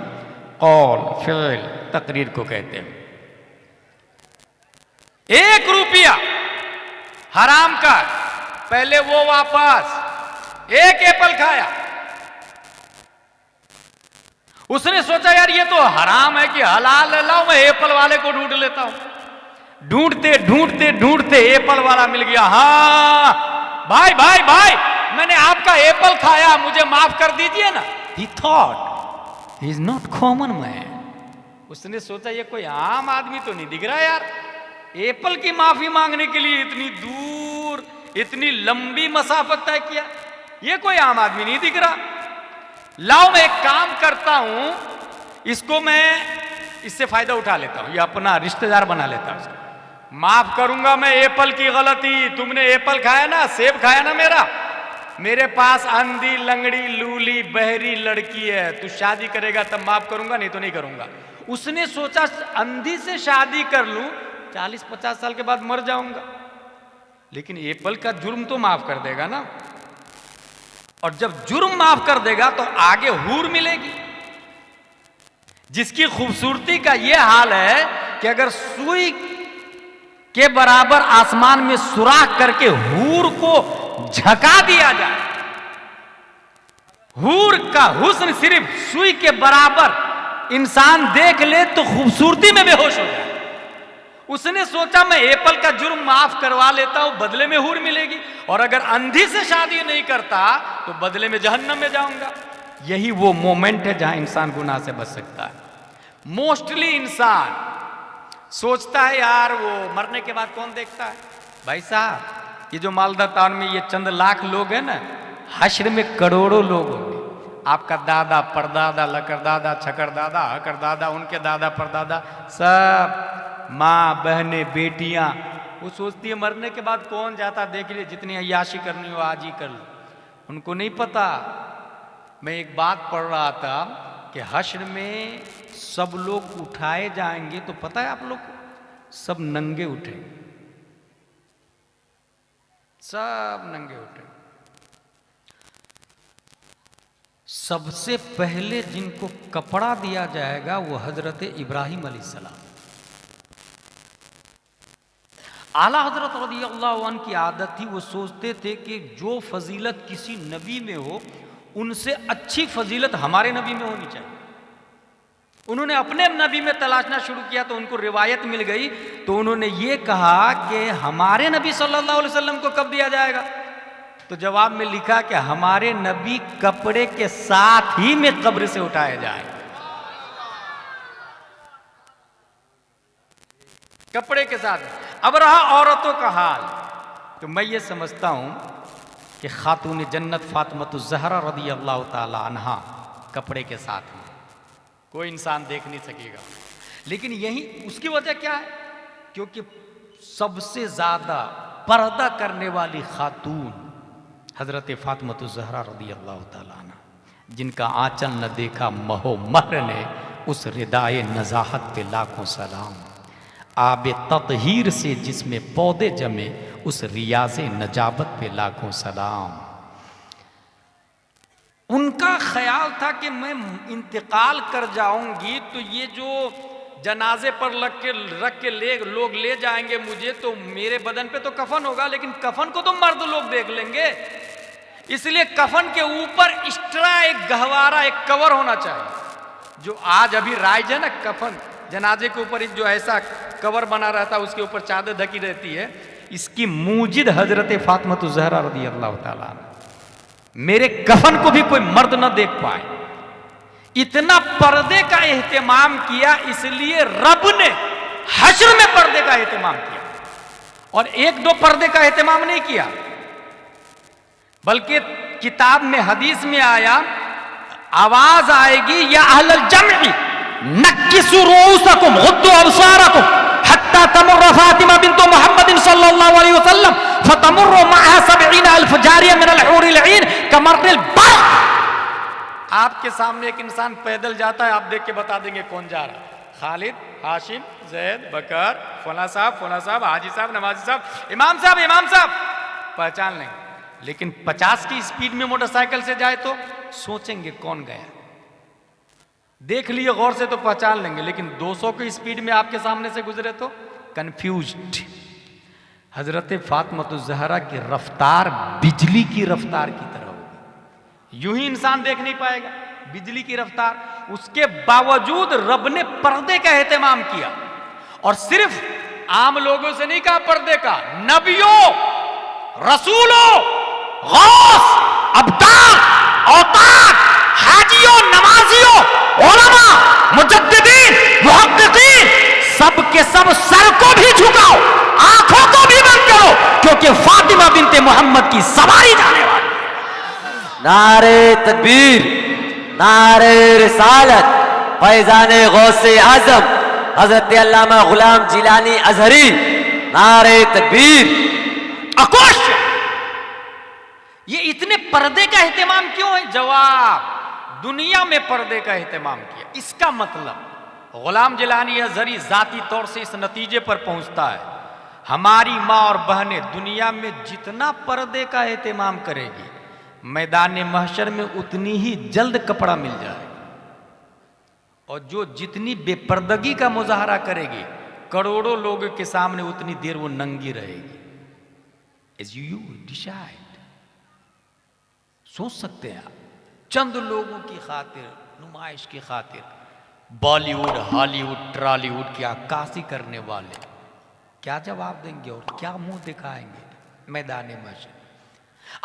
कौल, फ़िल, तकरीर को कहते हैं। 1 रुपया हराम का, पहले वो वापस 1 एप्पल खाया, उसने सोचा यार ये तो हराम है कि हलाल है, लाओ मैं एप्पल वाले को ढूंढ लेता हूं। ढूंढते ढूंढते ढूंढते एप्पल वाला मिल गया। हाँ भाई भाई भाई, मैंने आपका एप्पल खाया, मुझे माफ कर दीजिए ना। He thought he is not common man। उसने सोचा ये कोई आम आदमी तो नहीं दिख रहा यार, एप्पल की माफी मांगने के लिए इतनी दूर, इतनी लंबी मसाफत तय किया, ये कोई आम आदमी नहीं दिख रहा। लाओ मैं एक काम करता हूं, इसको मैं इससे फायदा उठा लेता हूं, ये अपना रिश्तेदार बना लेता हूं, माफ करूंगा मैं एप्पल की गलती। तुमने एप्पल खाया ना, सेब खाया ना मेरे पास अंधी, लंगड़ी, लूली, बहरी लड़की है, तू शादी करेगा तब माफ करूंगा, नहीं तो नहीं करूंगा। उसने सोचा अंधी से शादी कर लूं, 40-50 साल के बाद मर जाऊंगा, लेकिन एप्पल का जुर्म तो माफ कर देगा ना। और जब जुर्म माफ कर देगा तो आगे हूर मिलेगी, जिसकी खूबसूरती का यह हाल है कि अगर सुई के बराबर आसमान में सुराख करके हूर को झका दिया जाए, हूर का हुस्न सिर्फ सुई के बराबर इंसान देख ले तो खूबसूरती में बेहोश हो जाए। उसने सोचा मैं एप्पल का जुर्म माफ करवा लेता हूं, बदले में हूर मिलेगी, और अगर अंधी से शादी नहीं करता तो बदले में जहन्नम में जाऊंगा। यही वो मोमेंट है जहां इंसान गुनाह से बच सकता है। मोस्टली इंसान सोचता है यार वो मरने के बाद कौन देखता है। भाई साहब, ये जो मालदा टाउन में ये चंद लाख लोग हैं ना, हश्र में करोड़ों लोग होंगे। आपका दादा, परदादा, लकड़दादा, छकड़दादा, हकड़दादा, उनके दादा, परदादा, सब माँ, बहनें, बेटियां, वो सोचती है मरने के बाद कौन जाता, देख लिए जितनी अय्याशी करनी हो आज ही कर लो। उनको नहीं पता। मैं एक बात पढ़ रहा था कि हश्र में सब लोग उठाए जाएंगे, तो पता है आप लोग को, सब नंगे उठे, सब नंगे उठे। सबसे पहले जिनको कपड़ा दिया जाएगा वो हजरत इब्राहिम अलैहिस्सलाम। आला हजरत रज़ियल्लाहु अन्हु की आदत थी, वो सोचते थे कि जो फजीलत किसी नबी में हो उनसे अच्छी फजीलत हमारे नबी में होनी चाहिए। उन्होंने अपने नबी में तलाशना शुरू किया तो उनको रिवायत मिल गई, तो उन्होंने ये कहा कि हमारे नबी सल्लल्लाहु अलैहि वसल्लम को कब दिया जाएगा। तो जवाब में लिखा कि हमारे नबी कपड़े के साथ ही में कब्र से उठाए जाएंगे। कपड़े के साथ। अब रहा औरतों का हाल, तो मैं ये समझता हूं कि खातून जन्नत फातिमतुज़ ज़हरा रज़ियल्लाहु ताला अन्हा कपड़े के साथ में कोई इंसान देख नहीं सकेगा। लेकिन यही उसकी वजह क्या है? क्योंकि सबसे ज्यादा पर्दा करने वाली खातून हजरत फातिमतुज़ ज़हरा रज़ियल्लाहु ताला अन्हा, जिनका आंचल न देखा महो महर ने, उस रिदाए नज़ाहत पे लाखों सलाम। आबे ततहीर से जिसमें पौधे जमे, उस रियाज नजाबत पे लाखों सलाम। उनका ख्याल था कि मैं इंतकाल कर जाऊंगी तो ये जो जनाजे पर रख के लोग ले जाएंगे मुझे, तो मेरे बदन पे तो कफन होगा, लेकिन कफन को तो मर्द लोग देख लेंगे, इसलिए कफन के ऊपर एक्स्ट्रा एक गहवारा, एक कवर होना चाहिए। जो आज अभी राइज है ना, कफन जनाजे के ऊपर एक जो ऐसा कवर बना रहता है, उसके ऊपर चादर ढकी रहती है, इसकी मूजिद हजरत फातिमा ज़हरा रज़ी अल्लाह ताला अन्हा। मेरे कफन को भी कोई मर्द न देख पाए, इतना पर्दे का एहतमाम किया, इसलिए रब ने हश्र में पर्दे का एहतमाम किया। और एक दो पर्दे का एहतमाम नहीं किया, बल्कि किताब में हदीस में आया, आवाज आएगी या अहलल जम्ई नक्किसु रूसकुम गुद्दु अबसारकुम हत्ता तमुर्र फातिमा बिन्त मुहम्मद सल्लल्लाहु अलैहि वसल्लम फतमुर्रु मअहा 70,000 जारिया मिनल हुरिल ईन कमर्रिल बर्क़। आपके सामने एक इंसान पैदल जाता है, आप देख के बता देंगे कौन जा रहा है, खालिद, हाशिम, जैद, बकर, फला साहब, हाजी साहब, नमाजी साहब, इमाम साहब, पहचान लेंगे। लेकिन 50 की स्पीड में मोटरसाइकिल से जाए तो सोचेंगे कौन गया, देख लिए गौर से तो पहचान लेंगे, लेकिन 200 की स्पीड में आपके सामने से गुजरे तो कंफ्यूज्ड। हजरत फातिमा ज़हरा की रफ्तार बिजली की रफ्तार की तरह होगी, यूं ही इंसान देख नहीं पाएगा, बिजली की रफ्तार। उसके बावजूद रब ने पर्दे का एहतमाम किया, और सिर्फ आम लोगों से नहीं कहा पर्दे का, नबियों, रसूलों, गौस, अब्दाल, औताद, हाजियों, नमाजियों, उलमा, मुजद्दिदीन, मुहक्किकीन, सब के सब सर को भी झुकाओ, आंखों को भी बंद करो, क्योंकि फातिमा बिन्ते मोहम्मद की सवारी जाने वाली है। नारे तकबीर, नारे रिसालत, फैजाने गौसे आजम हजरत अल्लामा गुलाम जिलानी अजहरी, नारे तकबीर। अकोश, ये इतने पर्दे का एहतमाम क्यों है? जवाब, दुनिया में पर्दे का एहतमाम किया। इसका मतलब गुलाम जिलानी अजहरी जाती तौर से इस नतीजे पर पहुंचता है, हमारी माँ और बहनें दुनिया में जितना पर्दे का एहतमाम करेगी, मैदान महशर में उतनी ही जल्द कपड़ा मिल जाएगा, और जो जितनी बेपर्दगी का मुजाहरा करेगी, करोड़ों लोगों के सामने उतनी देर वो नंगी रहेगी। As you decide, सोच सकते हैं आप, चंद लोगों की खातिर, नुमाइश की खातिर बॉलीवुड, हॉलीवुड, ट्रॉलीवुड की अक्कासी करने वाले क्या जवाब देंगे और क्या मुंह दिखाएंगे मैदान महशर?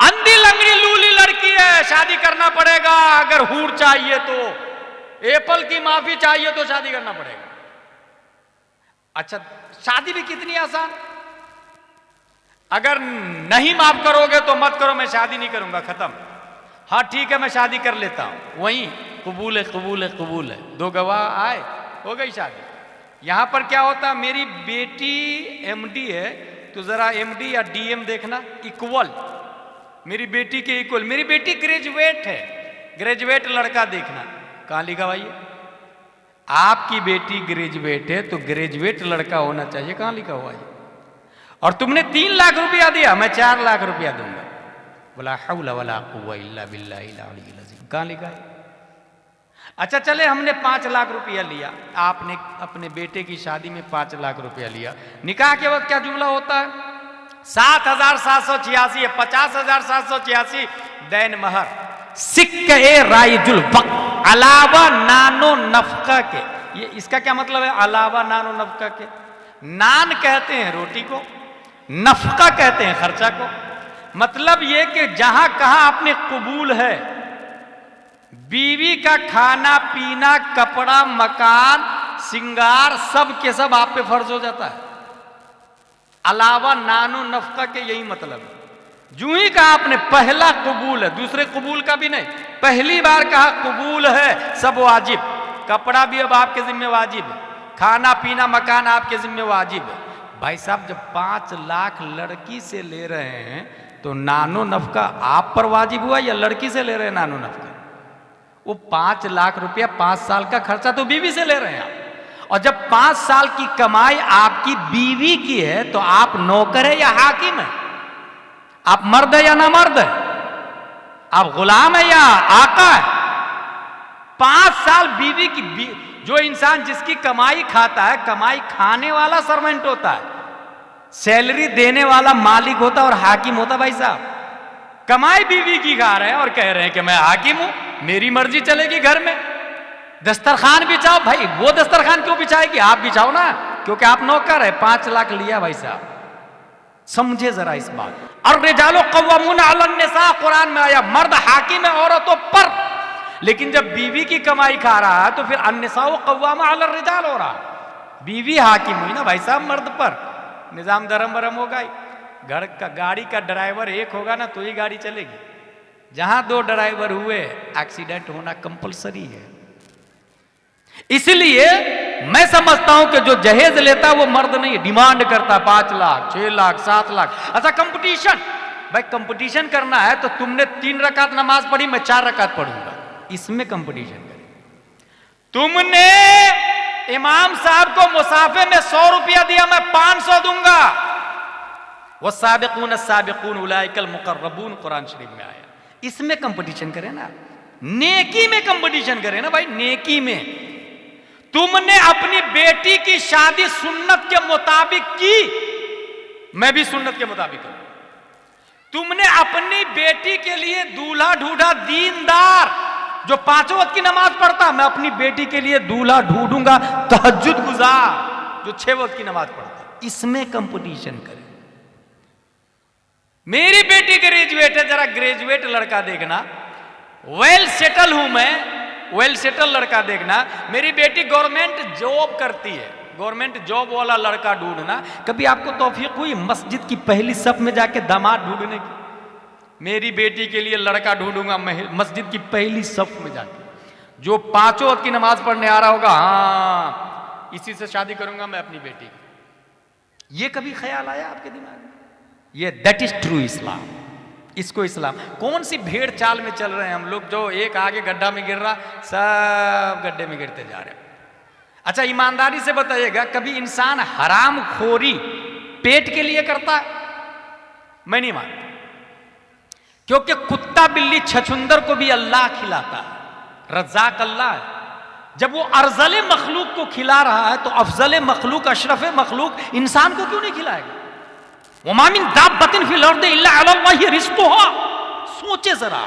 अंधी लंगड़ी लूली लड़की है, शादी करना पड़ेगा, अगर हूर चाहिए तो, एप्पल की माफी चाहिए तो शादी करना पड़ेगा। अच्छा, शादी भी कितनी आसान, अगर नहीं माफ करोगे तो मत करो, मैं शादी नहीं करूंगा, खत्म। हाँ ठीक है, मैं शादी कर लेता हूं, वहीं कबूल है, कबूल है, कबूल है, दो गवाह आए, हो गई शादी। यहां पर क्या होता, मेरी बेटी एमडी है तो जरा एमडी या डीएम देखना, इक्वल, मेरी बेटी के इक्वल। मेरी बेटी ग्रेजुएट है, ग्रेजुएट लड़का देखना, कहां लिखा भाई? आपकी बेटी ग्रेजुएट है तो ग्रेजुएट लड़का होना चाहिए, कहां लिखा हुआ है? और तुमने 3 लाख रुपया दिया, मैं 4 लाख रुपया दूंगा, वला हौला वला कुव्वा इल्ला बिल्लाहिल अलीय्यिल अज़ीम, कहां लिखा है? अच्छा चले, हमने 5 लाख रुपया लिया, आपने अपने बेटे की शादी में 5 लाख रुपया लिया, निकाह के वक्त क्या जुमला होता है? 7,786 है, 50,786 दैन महर, सिक्के राइजुल वक्त, अलावा नानो नफका के। ये इसका क्या मतलब है, अलावा नानो नफका के? नान कहते हैं रोटी को, नफका कहते हैं खर्चा को। मतलब ये कि जहां कहां आपने कबूल है, बीवी का खाना पीना, कपड़ा, मकान, सिंगार, सब के सब आप पे फर्ज हो जाता है। अलावा नानो नफका के यही मतलब है। जो ही कहा आपने पहला कबूल है, दूसरे कबूल का भी नहीं, पहली बार कहा कबूल है, सब वाजिब, कपड़ा भी अब आपके जिम्मे वाजिब है, खाना पीना मकान आपके जिम्मे वाजिब है। भाई साहब, जब 5 लाख लड़की से ले रहे हैं तो नानो नफका आप पर वाजिब हुआ या लड़की से ले रहे हैं नानो नफका? वो 5 लाख रुपया 5 साल का खर्चा तो बीवी से ले रहे हैं आप, और जब 5 साल की कमाई आपकी बीवी की है तो आप नौकर है या हाकिम है? आप मर्द है या ना मर्द है? आप गुलाम है या आका है? 5 साल बीवी की जो इंसान जिसकी कमाई खाता है, कमाई खाने वाला सर्वेंट होता है, सैलरी देने वाला मालिक होता है और हाकिम होता। भाई साहब कमाई बीवी की खा रहे हैं और कह रहे हैं कि मैं हाकिम हूं, मेरी मर्जी चलेगी घर में। दस्तरखान बिछाओ, भाई वो दस्तरखान क्यों बिछाएगी? आप बिछाओ ना, क्योंकि आप नौकर है। 5 लाख लिया भाई साहब, समझे जरा इस बात। और रिजालो कव्वामून अलन निसा, कुरान में आया मर्द हाकिम है औरतों पर। लेकिन जब बीवी की कमाई खा रहा है तो फिर अन्निसाउ कव्वामा अलन रिजाल हो रहा। बीवी हाकिम हुई ना भाई साहब मर्द पर, निजाम धर्म बरम होगा ही। घर का गाड़ी का ड्राइवर एक होगा ना तो ही गाड़ी चलेगी। जहां 2 ड्राइवर हुए एक्सीडेंट होना कंपलसरी है। इसलिए मैं समझता हूं कि जो जहेज लेता वो मर्द नहीं, डिमांड करता 5 लाख 6 लाख 7 लाख। अच्छा कंपटीशन, भाई कंपटीशन करना है तो तुमने 3 रकात नमाज पढ़ी, मैं 4 रकात पढ़ूंगा, इसमें कंपटीशन करें। तुमने इमाम साहब को मुसाफे में 100 रुपया दिया, मैं 500 दूंगा। वो साबिकून साबिकून उलाइकल मुकर्रबून कुरान शरीफ में आया। इसमें कंपटीशन करें ना, नेकी में कंपटीशन करें ना भाई, नेकी में। तुमने अपनी बेटी की शादी सुन्नत के मुताबिक की, मैं भी सुन्नत के मुताबिक करूं। तुमने अपनी बेटी के लिए दूल्हा ढूंढा दीनदार जो 5 वक्त की नमाज पढ़ता, मैं अपनी बेटी के लिए दूल्हा ढूंढूंगा तहज्जुद गुजार जो 6 वक्त की नमाज पढ़ता। इसमें कंपटीशन करें। मेरी बेटी ग्रेजुएट है, जरा ग्रेजुएट लड़का देखना। वेल सेटल हूं मैं, वेल सेटल लड़का देखना। मेरी बेटी गवर्नमेंट जॉब करती है, गवर्नमेंट जॉब वाला लड़का ढूंढना। कभी आपको तौफीक हुई मस्जिद की पहली सफ में जाके दामाद ढूंढने की? मेरी बेटी के लिए लड़का ढूंढूंगा मस्जिद की पहली सफ में जाके, जो 5 वक्त की नमाज पढ़ने आ रहा होगा, हाँ इसी से शादी करूंगा मैं अपनी बेटी की। ये कभी ख्याल आया आपके दिमाग में? ये दैट इज ट्रू इस्लाम। इसको इस्लाम, कौन सी भेड़ चाल में चल रहे हैं हम लोग, जो एक आगे गड्ढा में गिर रहा, सब गड्ढे में गिरते जा रहे हैं। अच्छा ईमानदारी से बताइएगा, कभी इंसान हराम खोरी पेट के लिए करता है? मैं नहीं मानता, क्योंकि कुत्ता बिल्ली छछुंदर को भी अल्लाह खिलाता है, रज़ाक अल्लाह है। जब वो अरजल मखलूक को खिला रहा है तो अफजल मखलूक अशरफ मखलूक इंसान को क्यों नहीं खिलाएगा? वमा मिन दाब्बतिन फिल अर्दि इल्ला अलल्लाहि रिज़्कुहा। सोचे जरा,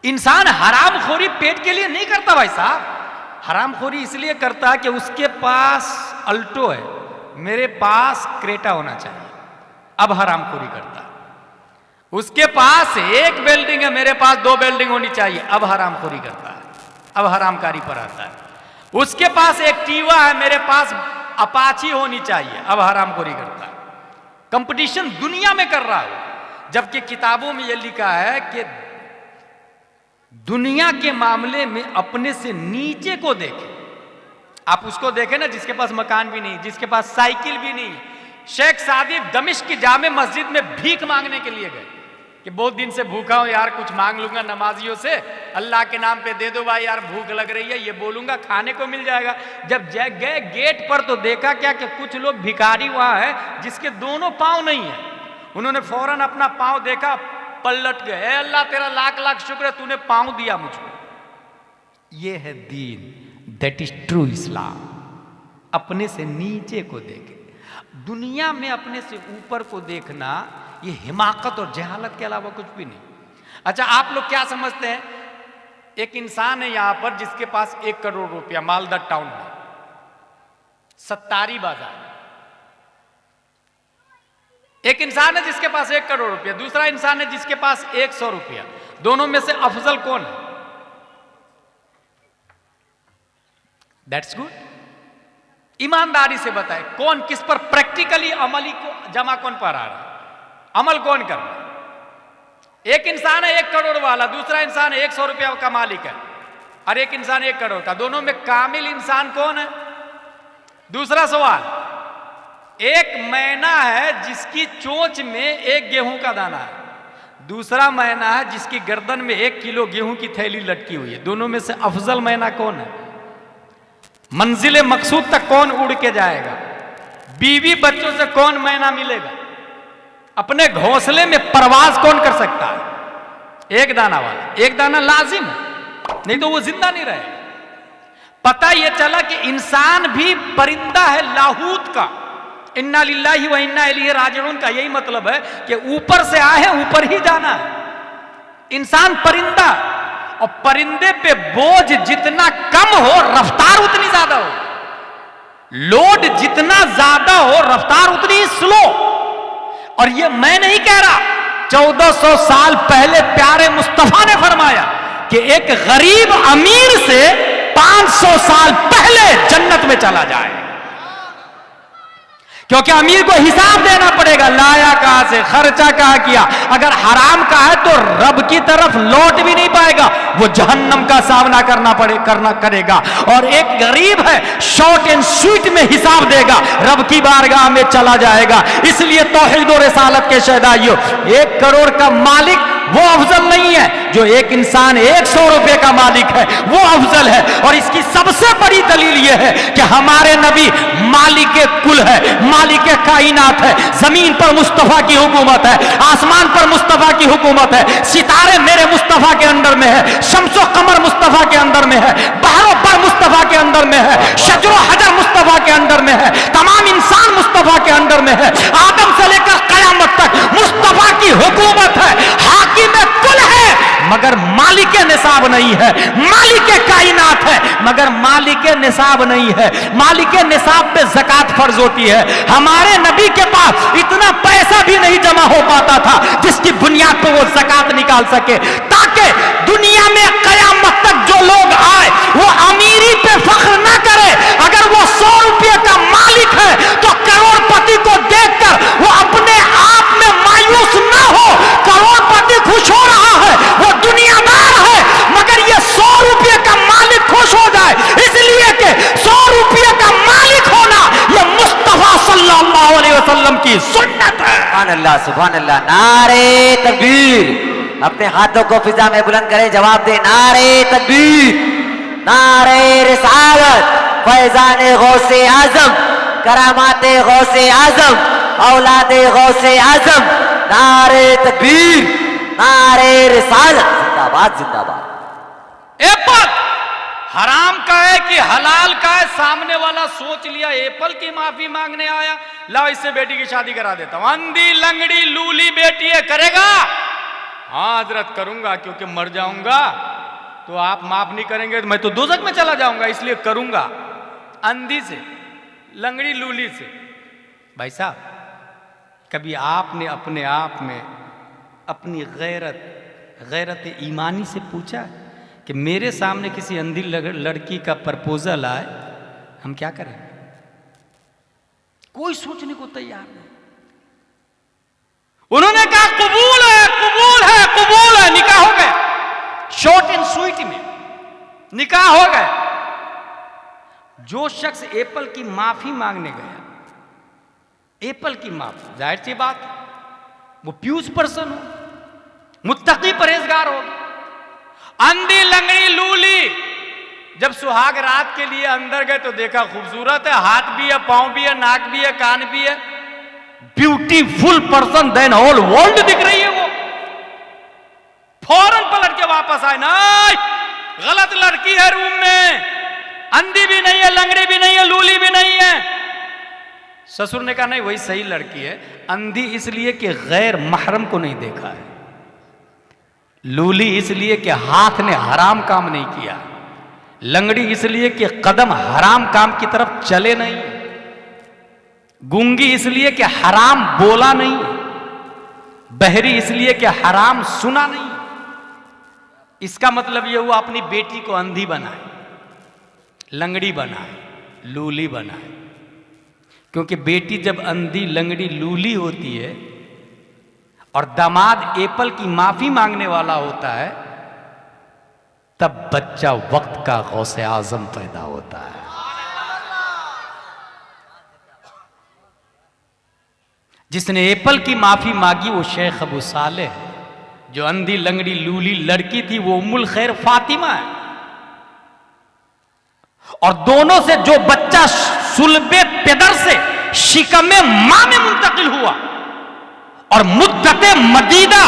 इंसान हराम खोरी पेट के लिए नहीं करता भाई साहब। हराम खोरी इसलिए करता है कि उसके पास अल्टो है, मेरे पास क्रेटा होना चाहिए, अब हराम खोरी करता है। उसके पास एक बिल्डिंग है, मेरे पास 2 बिल्डिंग होनी चाहिए, अब हराम खोरी करता है, अब हरामकारी पर आता है। उसके पास एक टीवा है, मेरे पास अपाची होनी चाहिए, अब हराम खोरी करता है। कंपटीशन दुनिया में कर रहा है, जबकि किताबों में यह लिखा है कि दुनिया के मामले में अपने से नीचे को देखें। आप उसको देखें ना जिसके पास मकान भी नहीं, जिसके पास साइकिल भी नहीं। शेख सादी दमिश्क की जामे मस्जिद में भीख मांगने के लिए गए कि बहुत दिन से भूखा हूं यार, कुछ मांग लूंगा नमाजियों से, अल्लाह के नाम पे दे दो भाई यार, भूख लग रही है, ये बोलूंगा खाने को मिल जाएगा। जब गए गेट पर तो देखा क्या कि कुछ लोग भिखारी वहां है जिसके दोनों पांव नहीं है। उन्होंने फौरन अपना पांव देखा, पलट गए, अल्लाह तेरा लाख लाख शुक्र है तूने पांव दिया मुझको। ये है दीन, दैट इज ट्रू इस्लाम। अपने से नीचे को देखे, दुनिया में अपने से ऊपर को देखना, ये हिमाकत और जहालत के अलावा कुछ भी नहीं। अच्छा आप लोग क्या समझते हैं, एक इंसान है यहां पर जिसके पास 1 करोड़ रुपया मालदा टाउन में, सत्तारी बाजार। एक इंसान है जिसके पास 1 करोड़ रुपया, दूसरा इंसान है जिसके पास 100 रुपया। दोनों में से अफजल कौन है? That's good. ईमानदारी से बताए कौन किस पर प्रैक्टिकली अमली को जमा कौन पर आ रहा है, अमल कौन कर रहा है? एक इंसान है 1 करोड़ वाला, दूसरा इंसान 100 रुपया का मालिक है, और एक इंसान 1 करोड़ का। दोनों में कामिल इंसान कौन है? दूसरा सवाल, एक मैना है जिसकी चोंच में 1 गेहूं का दाना है, दूसरा मैना है जिसकी गर्दन में 1 किलो गेहूं की थैली लटकी हुई है। दोनों में से अफजल मैना कौन है? मंजिल मकसूद तक कौन उड़ के जाएगा? बीवी बच्चों से कौन मैना मिलेगा? अपने घोंसले में परवाज कौन कर सकता है? एक दाना वाला, एक दाना लाजिम है, नहीं तो वो जिंदा नहीं रहेगा। पता यह चला कि इंसान भी परिंदा है लाहूत का। इन्ना लिल्लाहि व इन्ना इलैहि राजिऊन का यही मतलब है कि ऊपर से आए हैं, ऊपर ही जाना है। इंसान परिंदा, और परिंदे पे बोझ जितना कम हो रफ्तार उतनी ज्यादा हो, लोड जितना ज्यादा हो रफ्तार उतनी स्लो। और ये मैं नहीं कह रहा, 1400 साल पहले प्यारे मुस्तफा ने फरमाया कि एक गरीब अमीर से 500 साल पहले जन्नत में चला जाए, क्योंकि अमीर को हिसाब देना पड़ेगा, लाया कहां से, खर्चा कहां किया। अगर हराम का है तो रब की तरफ लौट भी नहीं पाएगा, वो जहन्नम का सामना करना करेगा। और एक गरीब है, शॉर्ट एंड स्वीट में हिसाब देगा, रब की बारगाह में चला जाएगा। इसलिए तौहीद और रिसालत के शहदाइयों, 1 करोड़ का मालिक वो अफजल नहीं है जो एक इंसान 100 रुपए का मालिक है, वो अफजल है। और इसकी सबसे बड़ी दलील यह है कि हमारे नबी मालिक कुल है, मालिक कायनात है। जमीन पर मुस्तफा की हुकूमत है, आसमान पर मुस्तफा की हुकूमत है, सितारे मेरे मुस्तफा के अंदर में है, शम्सो कमर मुस्तफा के अंदर में है, बहरो बर मुस्तफा के अंदर में है, शजरो हजर मुस्तफा के अंदर में है, तमाम इंसान मुस्तफा के अंदर में है। आदम से लेकर कयामत तक मुस्तफा की हुकूमत है, हाकिम कुल है, मगर मालिक निसाब नहीं है। मालिक कायनात है मगर मालिक निसाब नहीं है। मालिक निसाब पे ज़कात फर्ज होती है। हमारे नबी के पास इतना पैसा भी नहीं जमा हो पाता था जिसकी बुनियाद पर वो ज़कात निकाल सके, ताकि दुनिया में कयामत तक जो लोग आए वो अमीरी पे फख्र ना करे। अगर वो 100 रुपये का मालिक है तो करोड़पति को देखकर वो अपने आप में मायूस ना हो। करोड़पति खुश हो रहा है, वो दुनियादार है, मगर ये 100 रुपये का मालिक खुश हो जाए, इसलिए कि 100 रुपये का मालिक होना ये मुस्तफा सल्लल्लाहु अलैहि वसल्लम की सुन्नत है। सुभान अल्लाह, सुभान अल्लाह। नारे तकबीर, अपने हाथों को फिजा में बुलंद करें, जवाब दे नारे तकबीर, नारे रिसालत, फैजाने गौसे आजम, करामाते गौसे आजम, औलादे गौसे आजम, नारे तकबीर, नारे रिसालत, जिंदाबाद जिंदाबाद। एप्पल हराम का है कि हलाल का है, सामने वाला सोच लिया एप्पल की माफी मांगने आया, लाओ इससे बेटी की शादी करा देता हूं। अंधी लंगड़ी लूली बेटी है, करेगा? हाँ हजरत करूंगा, क्योंकि मर जाऊंगा तो आप माफ नहीं करेंगे तो मैं तो दोजख में चला जाऊंगा, इसलिए करूंगा। अंधी से, लंगड़ी लूली से। भाई साहब, कभी आपने अपने आप में अपनी गैरत ईमानी से पूछा कि मेरे सामने किसी अंधी लड़की का प्रपोजल आए, हम क्या करें? कोई सोचने को तैयार नहीं। उन्होंने कहा कबूल है, कबूल है, कबूल है, निकाह हो गया। शॉर्ट एंड स्वीट में निकाह हो गया। जो शख्स एप्पल की माफी मांगने गया, एप्पल की माफी, जाहिर सी बात वो प्यूज पर्सन हो, मुत्तकी परहेजगार हो। अंधी लंगड़ी लूली जब सुहाग रात के लिए अंदर गए तो देखा खूबसूरत है, हाथ भी है, पांव भी है, नाक भी है, कान भी है, beautiful person, then whole world दिख रही है। वो फौरन पलट के वापस आए, नहीं गलत लड़की है रूम में, अंधी भी नहीं है, लंगड़ी भी नहीं है, लूली भी नहीं है। ससुर ने कहा नहीं वही सही लड़की है, अंधी इसलिए कि गैर महरम को नहीं देखा है, लूली इसलिए कि हाथ ने हराम काम नहीं किया, लंगड़ी इसलिए कि कदम हराम काम की तरफ चले नहीं, गूंगी इसलिए कि हराम बोला नहीं, बहरी इसलिए कि हराम सुना नहीं। इसका मतलब यह हुआ अपनी बेटी को अंधी बनाए, लंगड़ी बनाए, लूली बनाए। क्योंकि बेटी जब अंधी लंगड़ी लूली होती है और दामाद एप्पल की माफी मांगने वाला होता है, तब बच्चा वक्त का गौसे आजम पैदा होता है। जिसने एप्पल की माफी मांगी वो शेख अबू सालेह है, जो अंधी लंगड़ी लूली लड़की थी वो उम्मुल खैर फातिमा है। और दोनों से जो बच्चा सुल्बे पेदर से शिकमे मां में मुंतकिल हुआ और मुद्दते मदीदा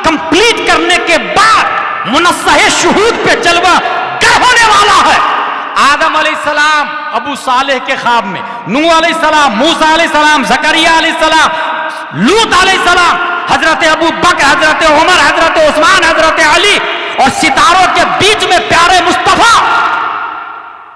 कंप्लीट करने के बाद मुनस्सहे शुहूद पे जलवा गर होने वाला है। आदम अलैहिस्सलाम अबू सालेह के ख्वाब में, नूह अलैहिस्सलाम, मूसा अलैहिस्सलाम, जकरिया अलैहिस्सलाम, लूत अलैहिस्सलाम, हजरत अबू बकर, हजरत उमर, हजरत उस्मान, हजरत अली और सितारों के बीच में प्यारे मुस्तफा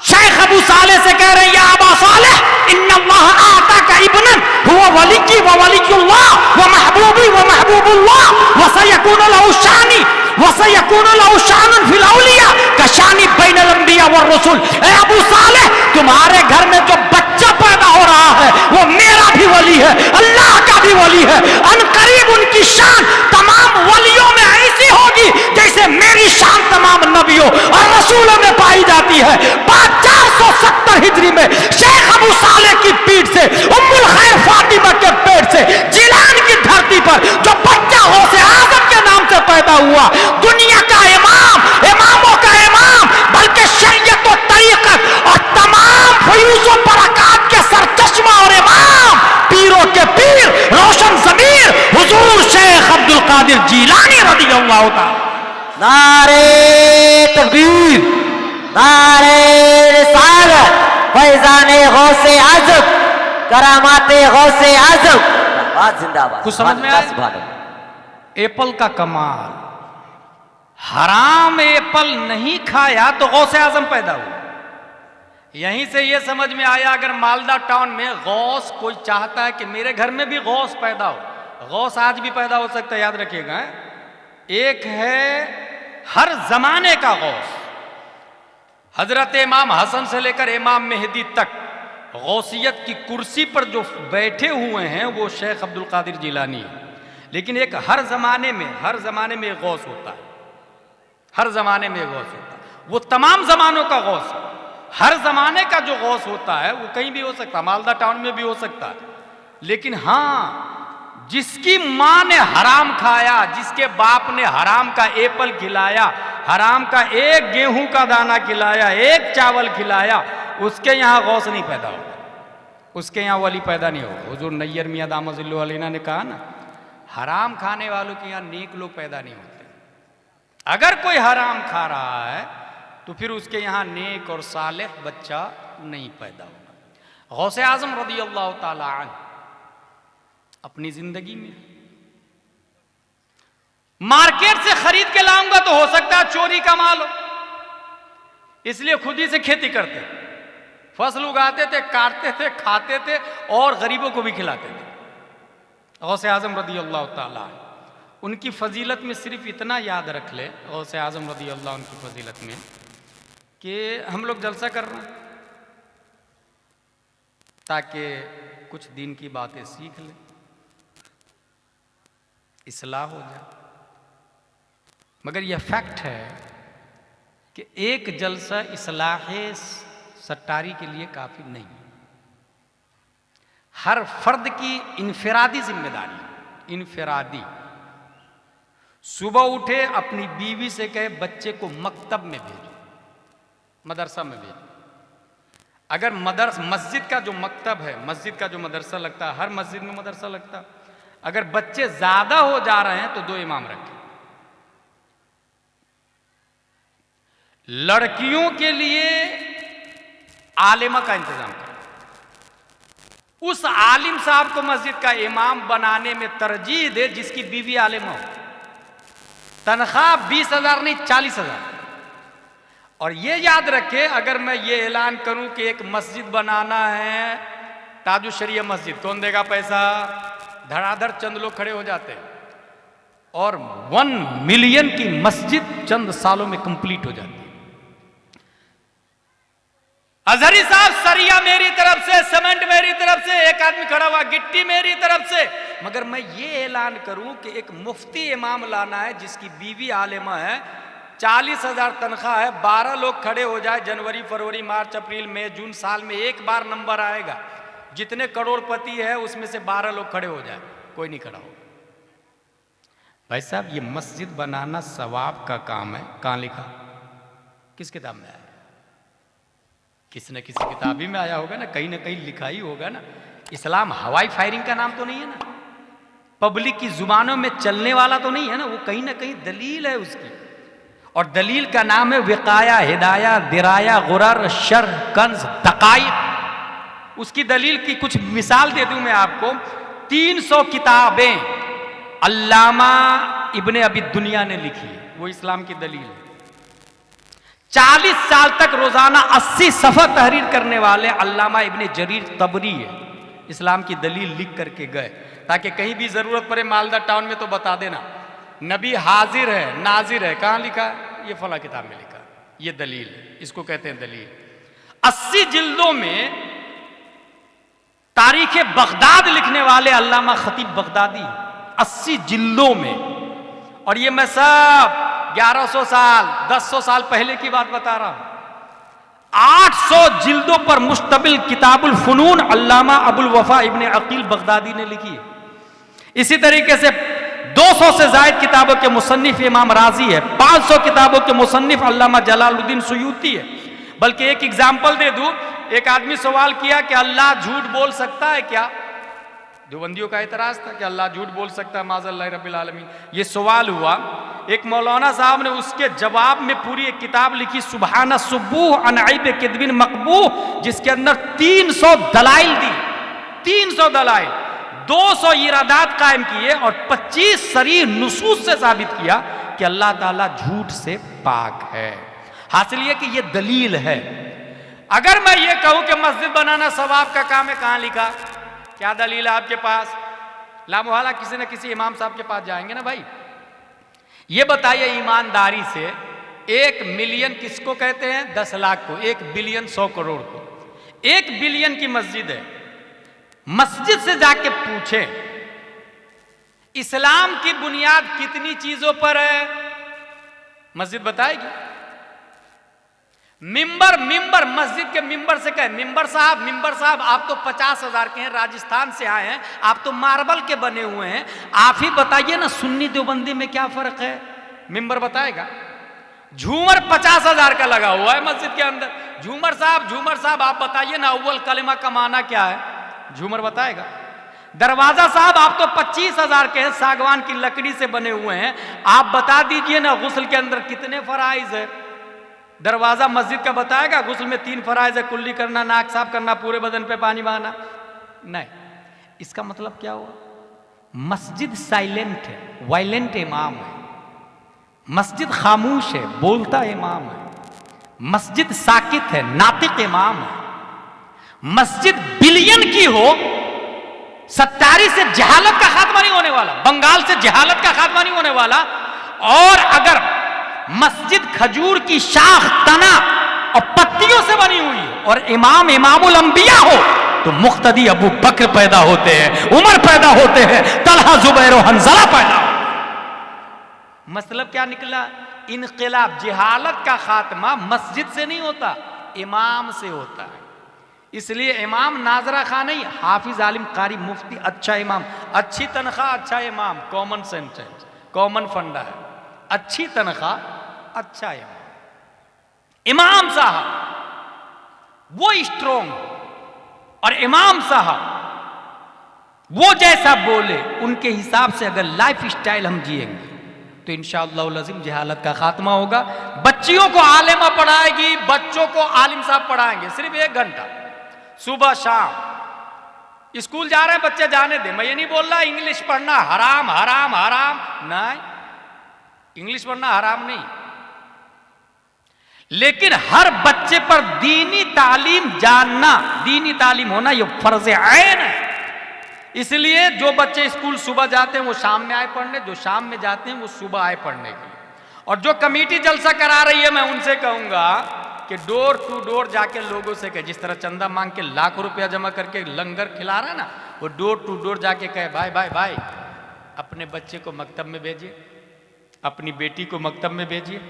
शेख अबू सालेह से कह रहे हैं, या अबा सालेह इन्नल्लाह आताका इब्नन हुवा वलिय्यी व वलिय्युल्लाह व महबूबी व महबूबुल्लाह व सयकूनु लहु शानी व सयकूनु लहु शानुन फिल औलिया का शानी बैनल अंबिया व रसूल। ए अबू सालेह, तुम्हारे घर में जो बच्चा पैदा हो रहा है वो मेरा भी वली है, अल्लाह का भी वली है। अनकरीब उनकी शान तमाम वलियों में ऐसी होगी जैसे मेरी शान तमाम नबियों और रसूलों में पाई जाती है। 470 हिजरी में शेख अबू सालेह की पीठ से, उम्मुल खैर फातिमा के पेट से, जिलान की धरती पर जो बच्चा गौसे आजम के नाम से पैदा हुआ, दुनिया का इमाम, इमामों का इमाम, बल्कि शरीयत और तरीकत और तमाम फयूज़ और बरक़ात के सरचश्मा और इमाम, पीरों के पीर, रोशन ज़मीर हुजूर शेख अब्दुल कादिर जिलानी रज़ियल्लाहु तआला। नारे तकबीर, नारे रिसालत, फैज़ाने गौसे आज़म, करामाते गौसे आज़म, जिंदाबाद जिंदाबाद। कुछ समझ में आया? एप्पल का कमाल, हराम एप्पल नहीं खाया तो गौसे आजम पैदा हुआ। यहीं से ये समझ में आया, अगर मालदा टाउन में गौस कोई चाहता है कि मेरे घर में भी गौस पैदा हो, गौस आज भी पैदा हो सकता है, याद रखिएगा। एक है हर जमाने का गौस, हजरत इमाम हसन से लेकर इमाम मेहदी तक गौसियत की कुर्सी पर जो बैठे हुए हैं वो शेख अब्दुल कादिर जिलानी है। लेकिन एक हर जमाने में गौस होता है, हर जमाने में गौस होता है, वो तमाम जमानों का गौस है। हर जमाने का जो गौस होता है वो कहीं भी हो सकता है, मालदा टाउन में भी हो सकता है। लेकिन हाँ, जिसकी मां ने हराम खाया, जिसके बाप ने हराम का एप्पल खिलाया, हराम का एक गेहूं का दाना खिलाया, एक चावल खिलाया, उसके यहाँ गौस नहीं पैदा होगा, उसके यहाँ वली पैदा नहीं होगा। हुजूर नैयर मियां दामजिल्लु अलैना ने कहा ना, हराम खाने वालों के यहाँ नेक लोग पैदा नहीं होते। अगर कोई हराम खा रहा है तो फिर उसके यहाँ नेक और सालेह बच्चा नहीं पैदा होगा। गौसे आजम रज़ियल्लाहु ताला अन्हु अपनी जिंदगी में मार्केट से खरीद के लाऊंगा तो हो सकता है चोरी का माल हो, इसलिए खुद ही से खेती करते, फसल उगाते थे, काटते थे, खाते थे और गरीबों को भी खिलाते थे। गौसे आजम रज़ियल्लाहु ताला अन्हु, उनकी फजीलत में सिर्फ इतना याद रख ले, गौसे आजम रज़ियल्लाहु अन्हु की फजीलत में, कि हम लोग जलसा कर रहे हैं ताकि कुछ दिन की बातें सीख ले, इस्लाह हो जाए। मगर यह फैक्ट है कि एक जलसा इस्लाह सट्टारी के लिए काफी नहीं। हर फर्द की इनफिरादी जिम्मेदारी, इनफिरादी। सुबह उठे अपनी बीवी से कहे बच्चे को मकतब में भेजो, मदरसा में भेजो। अगर मस्जिद का जो मकतब है, मस्जिद का जो मदरसा लगता है, हर मस्जिद में मदरसा लगता है, अगर बच्चे ज्यादा हो जा रहे हैं तो 2 इमाम रखें। लड़कियों के लिए आलिमा का इंतजाम करें, उस आलिम साहब को मस्जिद का इमाम बनाने में तरजीह दे जिसकी बीवी आलिमा हो। तनख्वाह 20,000 नहीं 40,000। और ये याद रखे, अगर मैं ये ऐलान करूं कि एक मस्जिद बनाना है, ताजु शरिया मस्जिद, कौन देगा पैसा? धड़ाधड़ चंद लोग खड़े हो जाते हैं और 1 मिलियन की मस्जिद चंद सालों में कंप्लीट हो जाती है। अजहरी साहब, सरिया मेरी तरफ से, सीमेंट मेरी तरफ से, एक आदमी खड़ा हुआ, गिट्टी मेरी तरफ से। मगर मैं ये ऐलान करूं कि एक मुफ्ती इमाम लाना है जिसकी बीवी आलिमा है, 40,000 तनख्वाह है, 12 लोग खड़े हो जाए, जनवरी फरवरी मार्च अप्रैल मई जून, साल में एक बार नंबर आएगा, जितने करोड़पति है उसमें से 12 लोग खड़े हो जाए, कोई नहीं खड़ा होगा। भाई साहब, ये मस्जिद बनाना सवाब का काम है। कहां लिखा? किस किताब में आया? किसी न किसी किताबी में आया होगा ना कहीं लिखा ही होगा ना। इस्लाम हवाई फायरिंग का नाम तो नहीं है ना, पब्लिक की जुबानों में चलने वाला तो नहीं है ना, वो कहीं ना कहीं दलील है उसकी। और दलील का नाम है विकाया, हिदाया, दिराया, गुरर, शर, कंज, दकाइक। उसकी दलील की कुछ मिसाल दे दूं मैं आपको। 300 किताबें अल्लामा इब्ने अबी दुनिया ने लिखी है, वो इस्लाम की दलील है। 40 साल तक रोजाना 80 सफ़ा तहरीर करने वाले अल्लामा इब्ने जरीर तबरी है, इस्लाम की दलील लिख करके गए, ताकि कहीं भी जरूरत पड़े मालदा टाउन में तो बता देना नबी हाजिर है नाजिर है। कहां लिखा है? ये फला किताब में लिखा, ये दलील है, इसको कहते हैं दलील। 80 जिल्दों में तारीख बगदाद लिखने वाले अल्लामा खतीब बगदादी, 80 जिल्दों में। और ये मैं सब 1100 साल 1100 साल पहले की बात बता रहा हूं। 800 जिल्दों पर मुश्तमिल किताबुल फुनून अल्लामा अबुल वफा इब्ने अकील बगदादी ने लिखी है। इसी तरीके से 200 से जायद किताबों के मुसन्निफ इमाम राजी है, 500 किताबों के मुसन्निफ अल्लामा जलालुद्दीन सुयूती है। बल्कि एक एग्जाम्पल दे दूं, एक आदमी सवाल किया कि अल्लाह झूठ बोल सकता है क्या? देवबंदियों का एतराज था कि अल्लाह झूठ बोल सकता है, माज़अल्लाह रब्बिल आलमीन। ये सवाल हुआ, एक मौलाना साहब ने उसके जवाब में पूरी एक किताब लिखी, सुबहाना सुबूह अन ऐब किदबिन मकबूह, जिसके अंदर 300 दलाइल दी, 300 दलाइल, 200 इरादात कायम किए और 25 सरीह नुसूस से साबित किया कि अल्लाह ताला झूठ से पाक है। हासिल ये कि ये दलील है। अगर मैं ये कहूं कि मस्जिद बनाना सवाब का काम है, कहां लिखा? क्या दलील है आपके पास? लामोहला किसी न किसी इमाम साहब के पास जाएंगे ना भाई। ये बताइए ईमानदारी से, 1 मिलियन किसको कहते हैं? 10 लाख को। 1 बिलियन 100 करोड़ को। 1 बिलियन की मस्जिद है। मस्जिद से जाके पूछे इस्लाम की बुनियाद कितनी चीजों पर है, मस्जिद बताएगी। मिंबर मस्जिद के मिंबर से कहे, मिंबर साहब आप तो 50,000 के हैं, राजस्थान से आए हैं, आप तो मार्बल के बने हुए हैं, आप ही बताइए ना सुन्नी देवबंदी में क्या फर्क है? मिंबर बताएगा। झूमर 50,000 का लगा हुआ है मस्जिद के अंदर। झूमर साहब आप बताइए ना अव्वल कलिमा का माना क्या है? झूमर बताएगा। दरवाजा साहब आप तो 25,000 के हैं, सागवान की लकड़ी से बने हुए हैं, आप बता दीजिए ना गुस्ल के अंदर कितने फराइज है? दरवाजा मस्जिद का बताएगा गुस्ल में 3 फराइज है, कुल्ली करना, नाक साफ करना, पूरे बदन पे पानी बहाना। नहीं, इसका मतलब क्या हुआ? मस्जिद साइलेंट है, वायलेंट इमाम है। मस्जिद खामोश है, बोलता इमाम है। मस्जिद साकित है, नातिक इमाम है। मस्जिद बिलियन की हो, 70 से जहालत का खात्मा नहीं होने वाला, बंगाल से जहालत का खात्मा नहीं होने वाला। और अगर मस्जिद खजूर की शाख, तना और पत्तियों से बनी हुई है और इमाम इमामुल अंबिया हो, तो मुक्तदी अबू बकर पैदा होते हैं, उमर पैदा होते हैं, तलहा जुबैर और हंजला पैदा होते हैं। मतलब क्या निकला? इनकलाब, जहालत का खात्मा मस्जिद से नहीं होता, इमाम से होता है। इसलिए इमाम नाजरा खां नहीं, हाफिज, आलिम, कारी, मुफ्ती, अच्छा इमाम, अच्छी तनख्वाह, अच्छा इमाम, कॉमन सेंटेंस, कॉमन फंडा है, अच्छी तनख्वाह, अच्छा इमाम साहब वो स्ट्रोंग, और इमाम साहब वो जैसा बोले उनके हिसाब से अगर लाइफ स्टाइल हम जिएंगे तो इंशाअल्लाह लज़ीम जहालत का खात्मा होगा। बच्चियों को आलिमा पढ़ाएगी, बच्चों को आलिम साहब पढ़ाएंगे, सिर्फ 1 घंटा सुबह शाम। स्कूल जा रहे हैं बच्चे, जाने दे, मैं ये नहीं बोल रहा इंग्लिश पढ़ना हराम हराम हराम, नहीं, इंग्लिश पढ़ना हराम नहीं, लेकिन हर बच्चे पर दीनी तालीम जानना, दीनी तालीम होना ये फर्ज ऐन है। इसलिए जो बच्चे स्कूल सुबह जाते हैं वो शाम में आए पढ़ने, जो शाम में जाते हैं वो सुबह आए पढ़ने के लिए। और जो कमेटी जलसा करा रही है, मैं उनसे कहूंगा कि डोर टू डोर जाके लोगों से कहे, जिस तरह चंदा मांग के लाखों रुपया जमा करके लंगर खिला रहा है ना, वो डोर टू डोर जाके कहे, भाई भाई भाई अपने बच्चे को मकतब में भेजिए, अपनी बेटी को मकतब में भेजिए।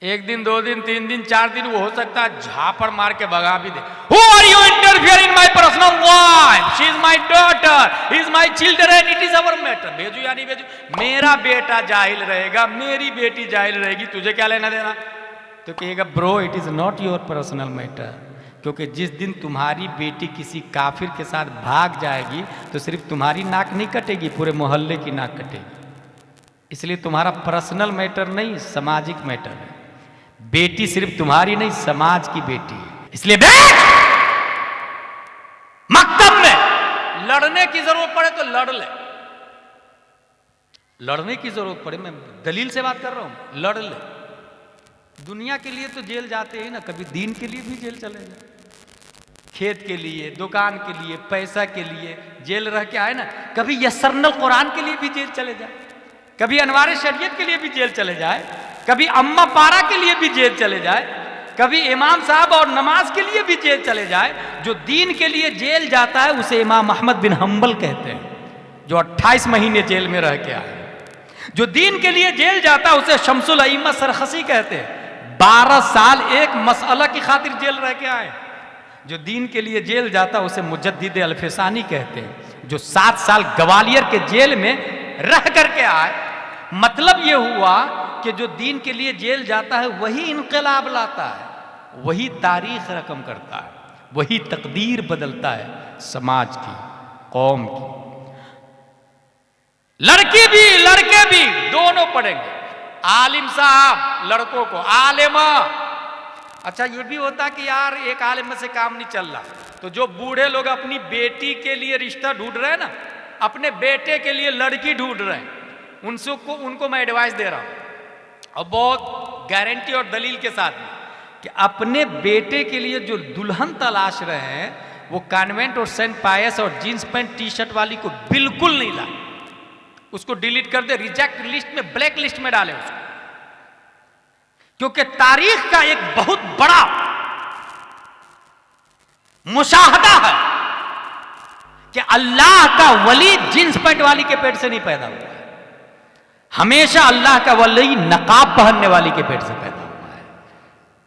1 दिन 2 दिन 3 दिन 4 दिन वो हो सकता है झापड़ मार के भगा भी दे। Who are you interfering in my personal life? She is my daughter, he is my children, it is our matter. भेजू या नहीं भेजू? मेरा बेटा जाहिल रहेगा, मेरी बेटी जाहिल रहेगी, तुझे क्या लेना देना? तो कहेगा bro it is not your personal matter, क्योंकि जिस दिन तुम्हारी बेटी किसी काफिर के साथ भाग जाएगी तो सिर्फ तुम्हारी नाक नहीं कटेगी, पूरे मोहल्ले की नाक कटेगी। इसलिए तुम्हारा पर्सनल मैटर नहीं, सामाजिक मैटर है। बेटी सिर्फ तुम्हारी नहीं, समाज की बेटी है। इसलिए बैठ, मकतब में लड़ने की जरूरत पड़े तो लड़ ले, लड़ने की जरूरत पड़े, मैं दलील से बात कर रहा हूं, लड़ ले। दुनिया के लिए तो जेल जाते हैं ना, कभी दीन के लिए भी जेल चले जाए, खेत के लिए, दुकान के लिए, पैसा के लिए जेल रह के आए ना, कभी यस्सरनल कुरान के लिए भी जेल चले जाए, कभी अनवार शरीयत के लिए भी जेल चले जाए, कभी अम्मा पारा के लिए भी जेल चले जाए, कभी इमाम साहब और नमाज के लिए भी जेल चले जाए। जो दीन के लिए जेल जाता है उसे इमाम अहमद बिन हम्बल कहते हैं, जो 28 महीने जेल में रह के आए। जो दीन के लिए जेल जाता है उसे शम्सुल अइम्मा सरखसी कहते हैं, 12 साल एक मसअला की खातिर जेल रह के आए। जो दीन के लिए जेल जाता है उसे मुजद्दिद अल्फसानी कहते हैं, जो 7 साल ग्वालियर के जेल में रह करके आए। मतलब ये हुआ कि जो दीन के लिए जेल जाता है वही इनकलाब लाता है, वही तारीख रकम करता है, वही तकदीर बदलता है समाज की, कौम की। लड़की भी लड़के भी दोनों पढ़ेंगे। आलिम साहब लड़कों को, आलिमा। अच्छा ये भी होता कि यार एक आलिम से काम नहीं चल रहा, तो जो बूढ़े लोग अपनी बेटी के लिए रिश्ता ढूंढ रहे हैं ना, अपने बेटे के लिए लड़की ढूंढ रहे हैं, उनको मैं एडवाइस दे रहा हूं और बहुत गारंटी और दलील के साथ में कि अपने बेटे के लिए जो दुल्हन तलाश रहे हैं वो कॉन्वेंट और सेंट पायस और जींस पैंट टी शर्ट वाली को बिल्कुल नहीं लाए, उसको डिलीट कर दे, रिजेक्ट लिस्ट में, ब्लैक लिस्ट में डाले उसको। क्योंकि तारीख का एक बहुत बड़ा मुशाहदा है कि अल्लाह का वली जींस पैंट वाली के पेट से नहीं पैदा हुआ है, हमेशा अल्लाह का वली नकाब पहनने वाली के पेट से पैदा हुआ है।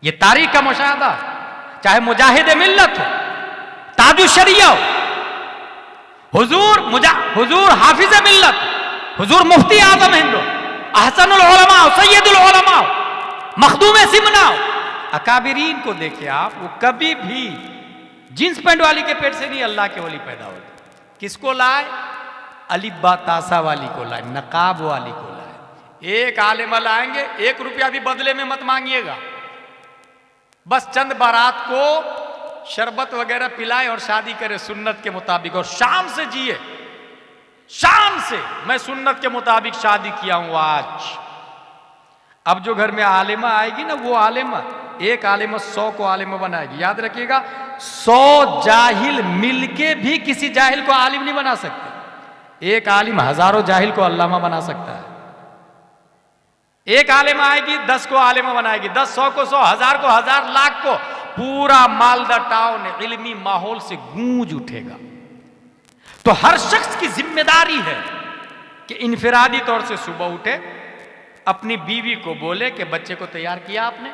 यह तारीख का मुशाहदा, चाहे मुजाहिद मिल्लत हो, ताजु शरिया हो, हुजूर हाफिज मिल्लत, हुजूर मुफ्ती आजम हिंद, अहसनुल उलमा, सैयदुल उलमा, मखदूम सिमना, अकाबिरीन को देखिए आप, वो कभी भी जींस पैंट वाली के पेट से नहीं अल्लाह के वली पैदा होते। किसको लाए? अलिब्बा तासा वाली को लाए, नकाब वाली को लाए। एक आलिम लाएंगे, 1 रुपया भी बदले में मत मांगिएगा, बस चंद बारात को शरबत वगैरह पिलाए और शादी करे सुन्नत के मुताबिक, और शान से जिए, शान से। मैं सुन्नत के मुताबिक शादी किया हूं आज। अब जो घर में आलिमा आएगी ना, वो आलिमा, एक आलिमा 100 को आलिमा बनाएगी। याद रखिएगा, 100 जाहिल मिलके भी किसी जाहिल को आलिम नहीं बना सकते। एक आलिम हजारों जाहिल को अल्लामा बना सकता है। एक आलिमा आएगी 10 को आलिमा बनाएगी, 10 100 को 100, 1000 को 1000, लाख को। पूरा मालदा टाउन इल्मी माहौल से गूंज उठेगा। तो हर शख्स की जिम्मेदारी है कि इनफिरादी तौर से सुबह उठे, अपनी बीवी को बोले कि बच्चे को तैयार किया आपने,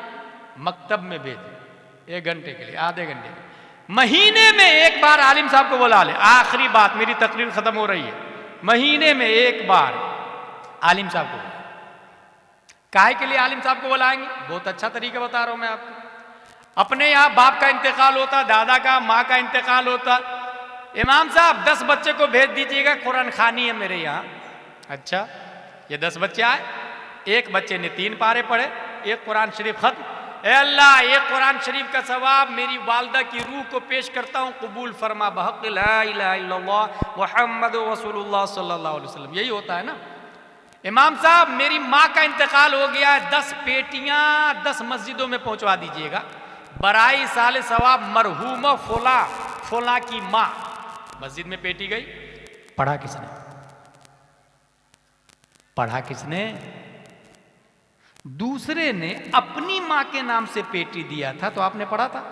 मकतब में भेजे 1 घंटे के लिए, आधे घंटे के लिए। महीने में 1 बार आलिम साहब को बुला ले। आखिरी बात, मेरी तकरीर खत्म हो रही है। महीने में 1 बार आलिम साहब को, काहे के लिए आलिम साहब को बुलाएंगे? बहुत अच्छा तरीका बता रहा हूं मैं आपको। अपने यहाँ बाप का इंतकाल होता, दादा का, माँ का इंतकाल होता, इमाम साहब 10 बच्चे को भेज दीजिएगा, कुरान खानी है मेरे यहाँ। अच्छा, ये 10 बच्चे आए, एक बच्चे ने 3 पारे पढ़े, एक कुरान शरीफ खत्म। ए अल्लाह, एक कुरान शरीफ का सवाब मेरी वालदा की रूह को पेश करता हूँ, कबूल फरमा बहक़ ला इलाहा इल्लल्लाह मुहम्मदुर रसूलुल्लाह सल्लल्लाहु अलैहि वसल्लम। यही होता है ना। इमाम साहब मेरी माँ का इंतकाल हो गया है, 10 पेटियां 10 मस्जिदों में पहुंचवा दीजिएगा, बराई साले सवाब मरहूमा फुला फुला की माँ। मस्जिद में पेटी गई, पढ़ा किसने? पढ़ा किसने? दूसरे ने अपनी मां के नाम से पेटी दिया था तो आपने पढ़ा था।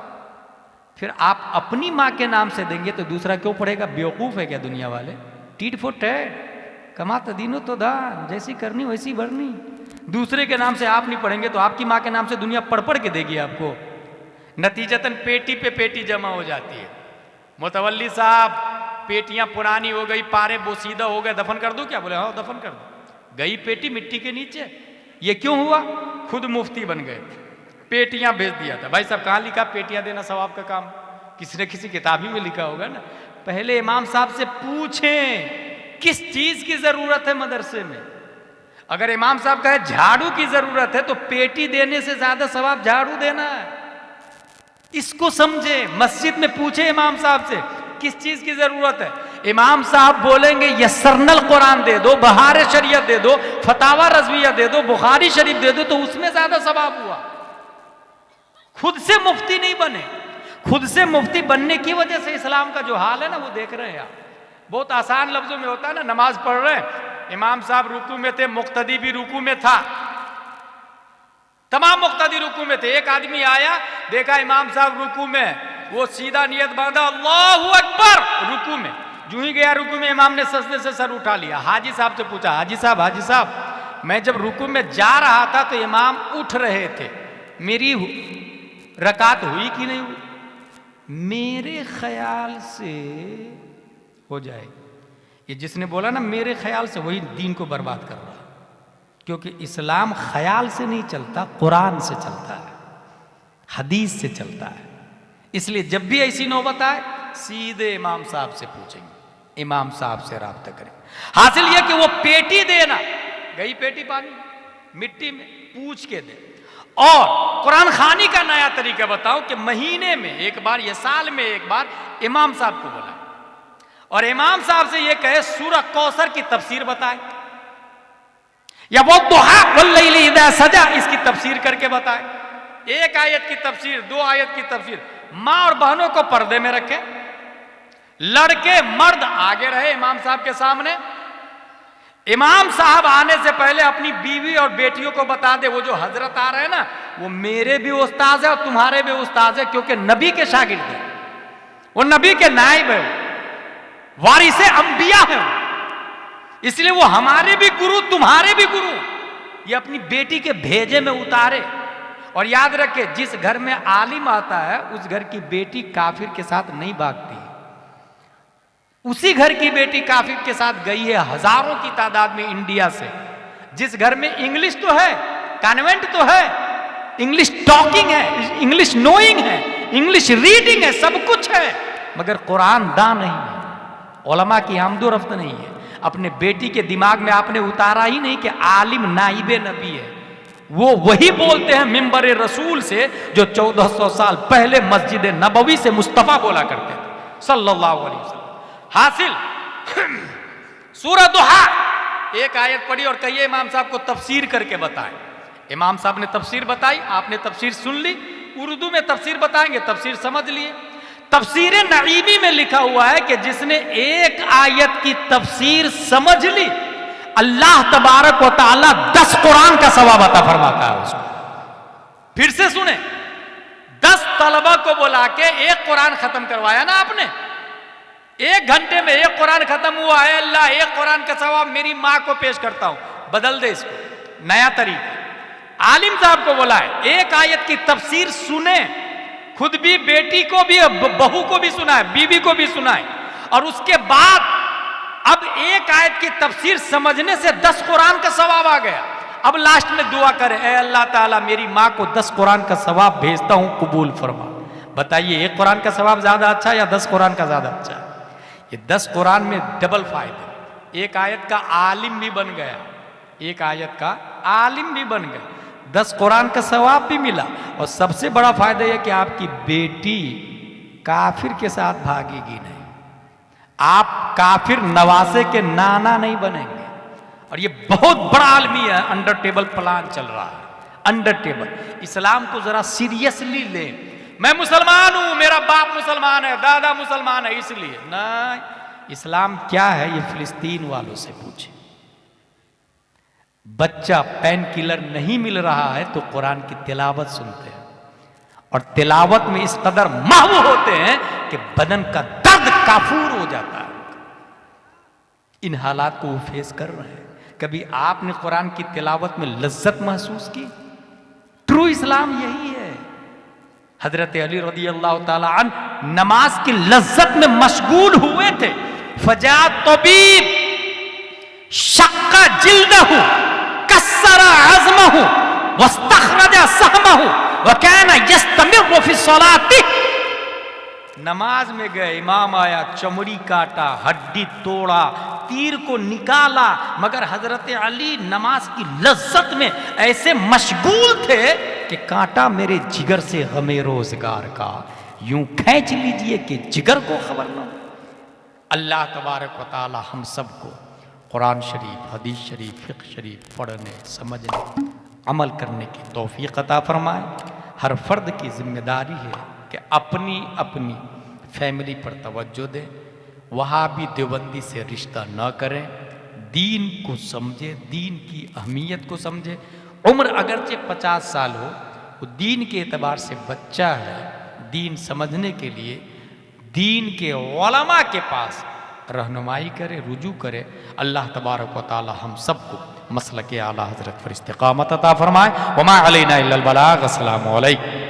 फिर आप अपनी मां के नाम से देंगे तो दूसरा क्यों पढ़ेगा? बेवकूफ है क्या दुनिया वाले? टीट फॉर टैट, कमाता दीनो तो दान, जैसी करनी वैसी भरनी। दूसरे के नाम से आप नहीं पढ़ेंगे तो आपकी मां के नाम से दुनिया पढ़ पढ़ के देगी आपको। नतीजतन पेटी पे पेटी जमा हो जाती है। मुतवल्ली साहब, पेटियां पुरानी हो गई, पारे बोसीदा हो गए, दफन कर दूं क्या? बोले हाँ दफन कर दो। गई पेटी मिट्टी के नीचे। ये क्यों हुआ? खुद मुफ्ती बन गए। पेटियां भेज दिया था। भाई साहब कहाँ लिखा पेटियां देना सवाब का काम? किसी न किसी किताब ही में लिखा होगा ना। पहले इमाम साहब से पूछें किस चीज की जरूरत है मदरसे में। अगर इमाम साहब कहे झाड़ू की जरूरत है तो पेटी देने से ज्यादा सवाब झाड़ू देना है। इसको समझे। मस्जिद में पूछे इमाम साहब से किस चीज की जरूरत है। इमाम साहब बोलेंगे यस्सरनल कुरान दे दो, बहार शरीयत दे दो, फतावा रज़विया दे दो, बुखारी शरीफ दे दो, तो उसमें ज्यादा सवाब हुआ। खुद से मुफ्ती नहीं बने। खुद से मुफ्ती बनने की वजह से इस्लाम का जो हाल है ना वो देख रहे हैं आप। बहुत आसान लफ्जों में होता है ना, नमाज पढ़ रहे हैं, इमाम साहब रुकू में थे, मुक्तदी भी रुकू में था, तमाम मुक्तदी रुकू में थे। एक आदमी आया, देखा इमाम साहब रुकू में, वो सीधा नियत बांधा अल्लाहु अकबर, रुकू में। जो ही गया रुकू में, इमाम ने सजदे से सर उठा लिया। हाजी साहब से पूछा, हाजी साहब मैं जब रुकू में जा रहा था तो इमाम उठ रहे थे, मेरी रकात हुई कि नहीं हुई? मेरे ख्याल से हो जाए। ये जिसने बोला ना मेरे ख्याल से, वही दीन को बर्बाद कर रहा है। क्योंकि इस्लाम ख्याल से नहीं चलता, कुरान से चलता है, हदीस से चलता है। इसलिए जब भी ऐसी नौबत आए सीधे इमाम साहब से पूछेंगे, इमाम साहब से राब्ता करें। हासिल यह कि वो पेटी देना, गई पेटी पानी मिट्टी में, पूछ के दे। और कुरान खानी का नया तरीका बताओ कि महीने में एक बार या साल में एक बार इमाम साहब को बुलाए और इमाम साहब से यह कहे सूरह कौसर की तफसीर बताए, या वो दुहा वल्लैली इज़ा सजा इसकी तफसीर करके बताए। एक आयत की तफसीर, दो आयत की तफसीर। मां और बहनों को पर्दे में रखें, लड़के मर्द आगे रहे इमाम साहब के सामने। इमाम साहब आने से पहले अपनी बीवी और बेटियों को बता दे, वो जो हजरत आ रहे हैं ना, वो मेरे भी उस्ताद है और तुम्हारे भी उस्ताद है, क्योंकि नबी के शागिर्द है, वो नबी के नाइब है, वारिसे अंबिया है, इसलिए वो हमारे भी गुरु तुम्हारे भी गुरु। ये अपनी बेटी के भेजे में उतारे। और याद रखे, जिस घर में आलिम आता है उस घर की बेटी काफिर के साथ नहीं भागती। उसी घर की बेटी काफिर के साथ गई है हजारों की तादाद में इंडिया से। जिस घर में इंग्लिश तो है, कॉन्वेंट तो है, इंग्लिश टॉकिंग है, इंग्लिश नोइंग है, इंग्लिश रीडिंग है, सब कुछ है, मगर कुरान दां नहीं है, उलमा की आमदोरफ्त नहीं है। अपने बेटी के दिमाग में आपने उतारा ही नहीं कि आलिम नाइबे नबी है। वो वही बोलते हैं मिंबर रसूल से जो 1400 साल पहले मस्जिद नबवी से मुस्तफा बोला करते थे सल्लल्लाहु अलैहि वसल्लम। हासिल सूरह दुहा एक आयत पढ़ी और कहिए इमाम साहब को तफसीर करके बताएं। इमाम साहब ने तफसीर बताई, आपने तफसीर सुन ली, उर्दू में तफसीर बताएंगे, तफसीर समझ लिए। तफसीर नईमी में लिखा हुआ है कि जिसने एक आयत की तफसीर समझ ली, अल्लाह तबारक व तआला 10 कुरान का सवाब अता फरमाता है उसको। फिर से सुने, 10 तलबा को बुला के एक कुरान खत्म करवाया ना आपने, 1 घंटे में एक कुरान खत्म हुआ है, अल्लाह एक कुरान का सवाब मेरी मां को पेश करता हूं। बदल दे इसको, नया तरीका। आलिम साहब को बुलाए, एक आयत की तफसीर सुने, खुद भी, बेटी को भी, बहू को भी सुनाए, बीवी को भी सुनाए, और उसके बाद अब एक आयत की तफसीर समझने से 10 कुरान का सवाब आ गया। अब लास्ट में दुआ करें, ऐ अल्लाह ताला मेरी मां को 10 कुरान का सवाब भेजता हूं, कबूल फरमा। बताइए एक कुरान का सवाब ज्यादा अच्छा या 10 कुरान का ज्यादा अच्छा? ये 10 कुरान में डबल फायदे। एक आयत का आलिम भी बन गया, एक आयत का आलिम भी बन गया, 10 कुरान का सवाब भी मिला। और सबसे बड़ा फायदा यह कि आपकी बेटी काफिर के साथ भागेगी नहीं, आप काफिर नवासे के नाना नहीं बनेंगे। और ये बहुत बड़ा आलमी है, अंडर टेबल प्लान चल रहा है, अंडर टेबल। इस्लाम को जरा सीरियसली ले। मैं मुसलमान हूं, मेरा बाप मुसलमान है, दादा मुसलमान है, इसलिए नहीं। इस्लाम क्या है ये फिलिस्तीन वालों से पूछे। बच्चा पेन किलर नहीं मिल रहा है तो कुरान की तिलावत सुनते हैं, और तिलावत में इस कदर महव होते हैं कि बदन का दर्द काफूर हो जाता है। इन हालात को वो फेस कर रहे हैं। कभी आपने कुरान की तिलावत में लज्जत महसूस की? ट्रू इस्लाम यही है। हजरत अली रज़ी अल्लाह ताला अन्हु नमाज की लज्जत में मशगूल हुए थे। फजा तबीब शक्का जिल्दहु, कस्सरा अज़महु, वस्तखरजा सहमहु, वकाना यस्तमिरु फी सलाति। नमाज में गए, इमाम आया, चमड़ी काटा, हड्डी तोड़ा, तीर को निकाला, मगर हजरत अली नमाज की लज्जत में ऐसे मशगूल थे कि कांटा मेरे जिगर से गमे रोजगार का यूं खींच लीजिए कि जिगर को खबर न हो। अल्लाह तबारक व तआला हम सबको कुरान शरीफ, हदीस शरीफ, फिक़्ह शरीफ पढ़ने, समझने, अमल करने की तौफीक अता फरमाए। हर फर्द की जिम्मेदारी है कि अपनी अपनी फैमिली पर तवज्जो दें, वहाबी देवबंदी से रिश्ता न करें, दीन को समझे, दीन की अहमियत को समझे। उम्र अगरचे 50 साल हो, वो दीन के एतबार से बच्चा है। दीन समझने के लिए दीन के उलमा के पास रहनुमाई करे, रुजू करे। अल्लाह तबारक व तआला हम सबको मसलक आला हज़रत पर इस्तिक़ामत अता फरमाए। वमा अलैना इल्लल बलाग। अस्सलामु अलैकुम।